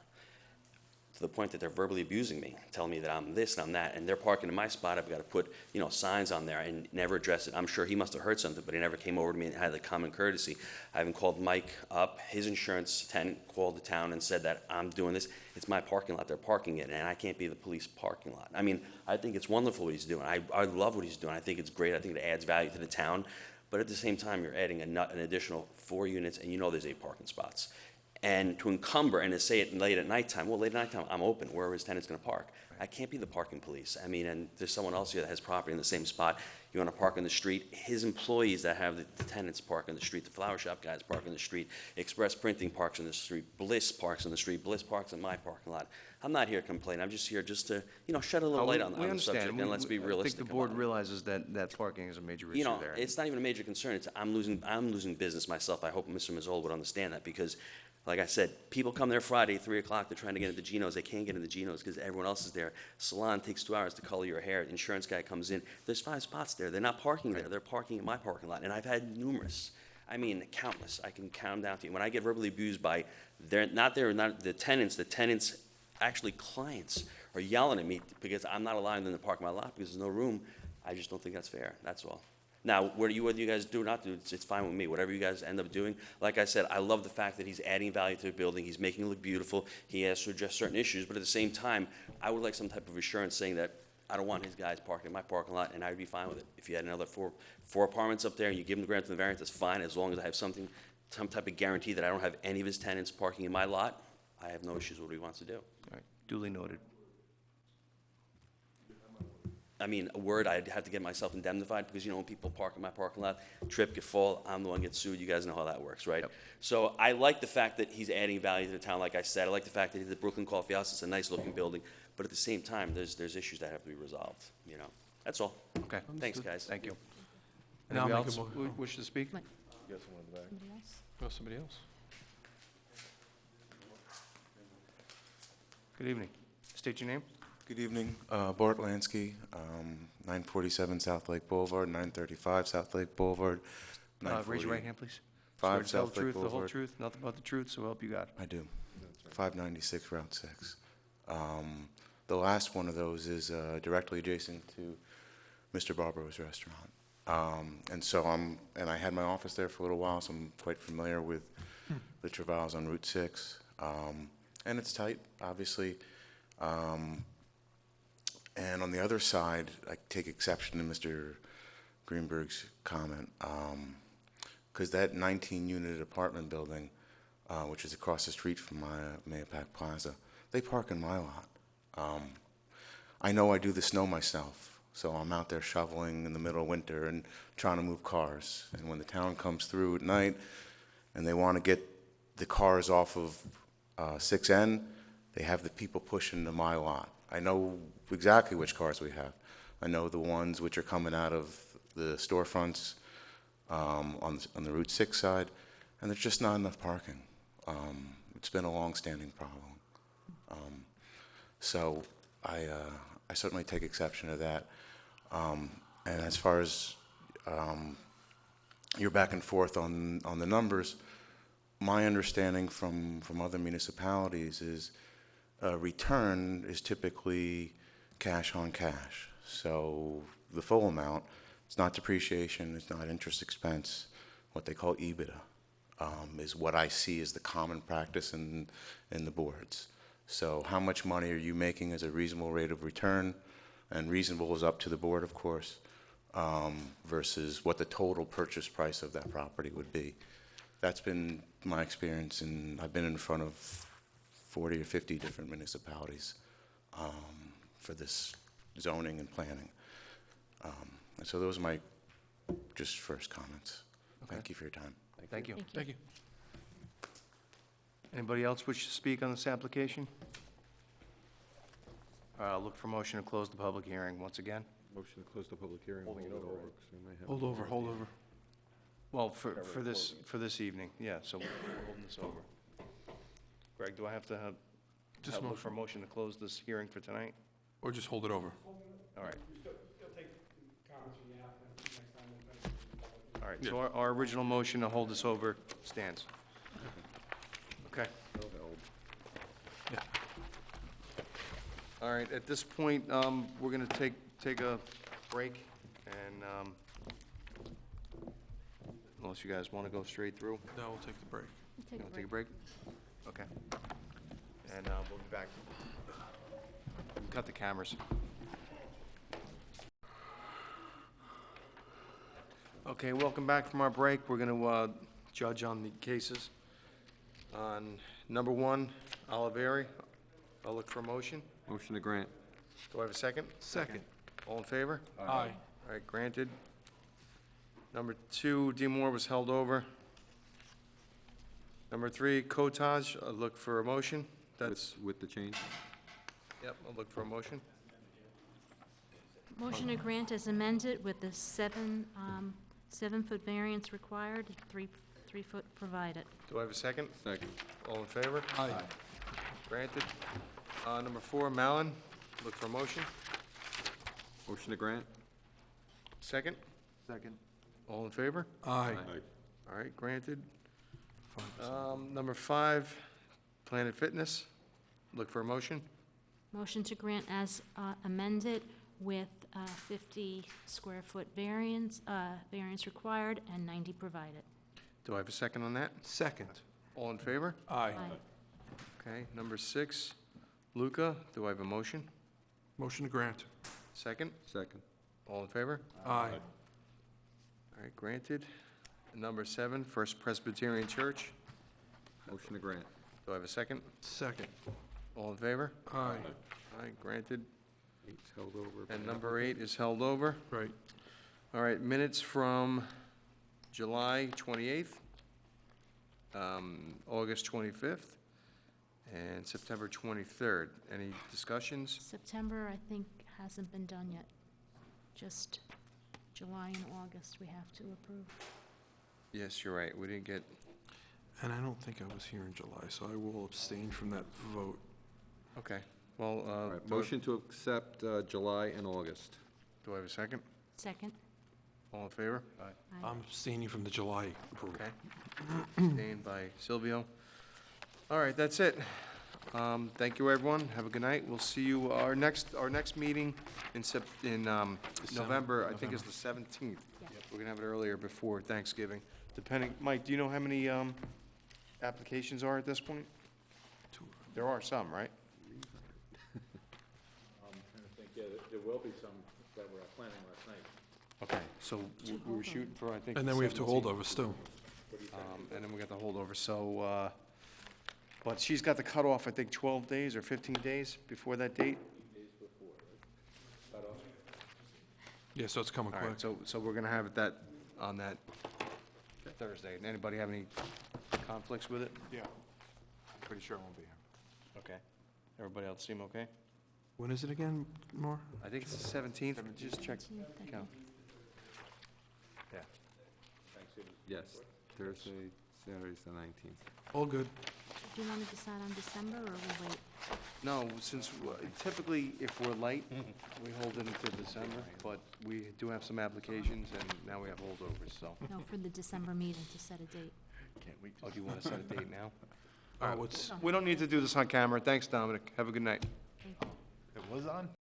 to the point that they're verbally abusing me, telling me that I'm this and I'm that, and they're parking in my spot. I've got to put, signs on there and never address it. I'm sure he must have heard something, but he never came over to me and had the common courtesy. I even called Mike up. His insurance tenant called the town and said that I'm doing this. It's my parking lot. They're parking it, and I can't be the police parking lot. I mean, I think it's wonderful what he's doing. I love what he's doing. I think it's great. I think it adds value to the town. But at the same time, you're adding an additional 4 units, and there's 8 parking spots. And to encumber and to say it late at nighttime, well, late at nighttime, I'm open. Where are his tenants going to park? I can't be the parking police. I mean, and there's someone else here that has property in the same spot. You want to park in the street. His employees that have the tenants park in the street. The flower shop guys park in the street. Express Printing parks in the street. Bliss parks in the street. Bliss parks in my parking lot. I'm not here complaining. I'm just here just to, shed a little light on the subject, and let's be realistic. I think the board realizes that parking is a major issue there. It's not even a major concern. It's I'm losing business myself. I hope Mr. Mazzola would understand that because, like I said, people come there Friday, 3 o'clock, they're trying to get into Geno's. They can't get into Geno's because everyone else is there. Salon takes 2 hours to color your hair. The insurance guy comes in. There's 5 spots there. They're not parking there. They're parking in my parking lot. And I've had numerous. I mean, countless. I can count them down to you. When I get verbally abused by, the tenants, actually clients are yelling at me because I'm not allowing them to park in my lot because there's no room. I just don't think that's fair, that's all. Now, whether you guys do or not do, it's fine with me, whatever you guys end up doing. Like I said, I love the fact that he's adding value to the building, he's making it look beautiful, he has to address certain issues, but at the same time, I would like some type of assurance saying that I don't want his guys parking in my parking lot, and I'd be fine with it. If you had another four apartments up there and you give him the grant of the variance, that's fine, as long as I have some type of guarantee that I don't have any of his tenants parking in my lot, I have no issues with what he wants to do. All right, duly noted. I mean, a word, I'd have to get myself indemnified, because, when people park in my parking lot, trip, get fall, I'm the one gets sued, you guys know how that works, right? So I like the fact that he's adding value to the town, like I said, I like the fact that the Brooklyn Coffee House is a nice-looking building, but at the same time, there's issues that have to be resolved, That's all. Okay. Thanks, guys. Thank you. Now Anybody make a else wish to speak? Right. You got someone in the back. Somebody else? Oh, somebody else? Good evening. State your name. Good evening, Bart Lansky, 947 South Lake Boulevard, 935 South Lake Boulevard. Raise your right hand, please. 5 Swear to tell South the Lake truth, the whole Boulevard. truth, nothing but the truth, so help you God. I do. 596 Route 6. The last one of those is directly adjacent to Mr. Barbaro's restaurant. And so and I had my office there for a little while, so I'm quite familiar with the Travails on Route 6. And it's tight, obviously. And on the other side, I take exception to Mr. Greenberg's comment, because that 19-unit apartment building, which is across the street from my Mayapack Plaza, they park in my lot. I know I do the snow myself, so I'm out there shoveling in the middle of winter and trying to move cars. And when the town comes through at night and they want to get the cars off of 6N, they have the people push into my lot. I know exactly which cars we have. I know the ones which are coming out of the storefronts on the Route 6 side, and there's just not enough parking. It's been a long-standing problem. So I certainly take exception to that. And as far as your back and forth on the numbers, my understanding from other municipalities is return is typically cash on cash. So the full amount, it's not depreciation, it's not interest expense, what they call EBITDA, is what I see as the common practice in the boards. So how much money are you making as a reasonable rate of return? And reasonable is up to the board, of course, versus what the total purchase price of that property would be. That's been my experience, and I've been in front of 40 or 50 different municipalities for this zoning and planning. And so those are my just first comments. Thank you for your time. Thank you. Thank you. Anybody else wish to speak on this application? I'll look for motion to close the public hearing once again. Motion to close the public hearing. Holding it hold over, over, 'cause we might have- Hold over. Well, for this evening, yeah, so we're holding this over. Greg, do I have to Just look for a motion to close this hearing for tonight? Or just hold it over. All right. All right, Yeah. so our original motion to hold this over stands. Okay. Yeah. All right, at this point, we're going to take a break, and unless you guys want to go straight through. No, we'll take the break. You want to take a break? Okay. And we'll be back. Cut the cameras. Okay, welcome back from our break. We're going to judge on the cases. On number 1, Oliveri, I'll look for a motion. Motion to grant. Do I have a second? Second. All in favor? Aye. All right, granted. Number 2, D. Moore was held over. Number 3, Cotage, I'll look for a motion. That's, With the change? yep, I'll look for a motion. Motion to grant is amended with the 7-foot variance required, 3-foot provided. Do I have a second? Second. All in favor? Aye. Granted. Number 4, Mallon, look for a motion. Motion to grant? Second? Second. All in favor? Aye. All right, granted. Number 5, Planet Fitness, Look for a motion? Motion to grant as amended with 50 square foot variance required and 90 provided. Do I have a second on that? Second. All in favor? Aye. Okay, number 6, Luca, do I have a motion? Motion to grant. Second? Second. All in favor? Aye. All right, granted. Number 7, First Presbyterian Church, Motion to grant. do I have a second? Second. All in favor? Aye. All right, granted. Eight's held over. by And number 8 is held over. Right. All right, minutes from July 28th, August 25th, and September 23rd. Any discussions? September, I think, hasn't been done yet. Just July and August we have to approve. Yes, you're right, we didn't get, And I don't think I was here in July, so I will abstain from that vote. okay. Well, All right, motion to accept July and August. do I have a second? Second? All in favor? Aye. I'm abstaining from the July approval. Okay. Abstained by Silvio. All right, that's it. Thank you, everyone. Have a good night. We'll see you, our next meeting in November, I think is the 17th. Yeah. We're gonna have it earlier before Thanksgiving, depending, Mike, do you know how many applications are at this point? There are some, right? I think, yeah, there will be some that were planning last night. Okay, so we were shooting for, I think. And then we have two 17. holdovers, too. And then we got the holdover, so, but she's got the cutoff, I think, 12 days or 15 days before that date? Yeah, so it's coming All quick. right, so we're gonna have it on that Thursday. Anybody have any conflicts with it? Yeah. Pretty sure I won't be here. Okay. Everybody else seem okay? When is it again, Nora? I think it's the 17th, just check. 17th, I count. Yeah. Yes, Thursday, Saturday's the 19th. All good. Do you want to decide on December or we wait? No, since typically, if we're late, we hold it until December, but we do have some applications, and now we have holdovers, so. No, for the December meeting to set a date. Oh, do you want to set a date now? Oh, it's. We don't need to do this on camera. Thanks, Dominic. Have a good night. Thank you. It was on?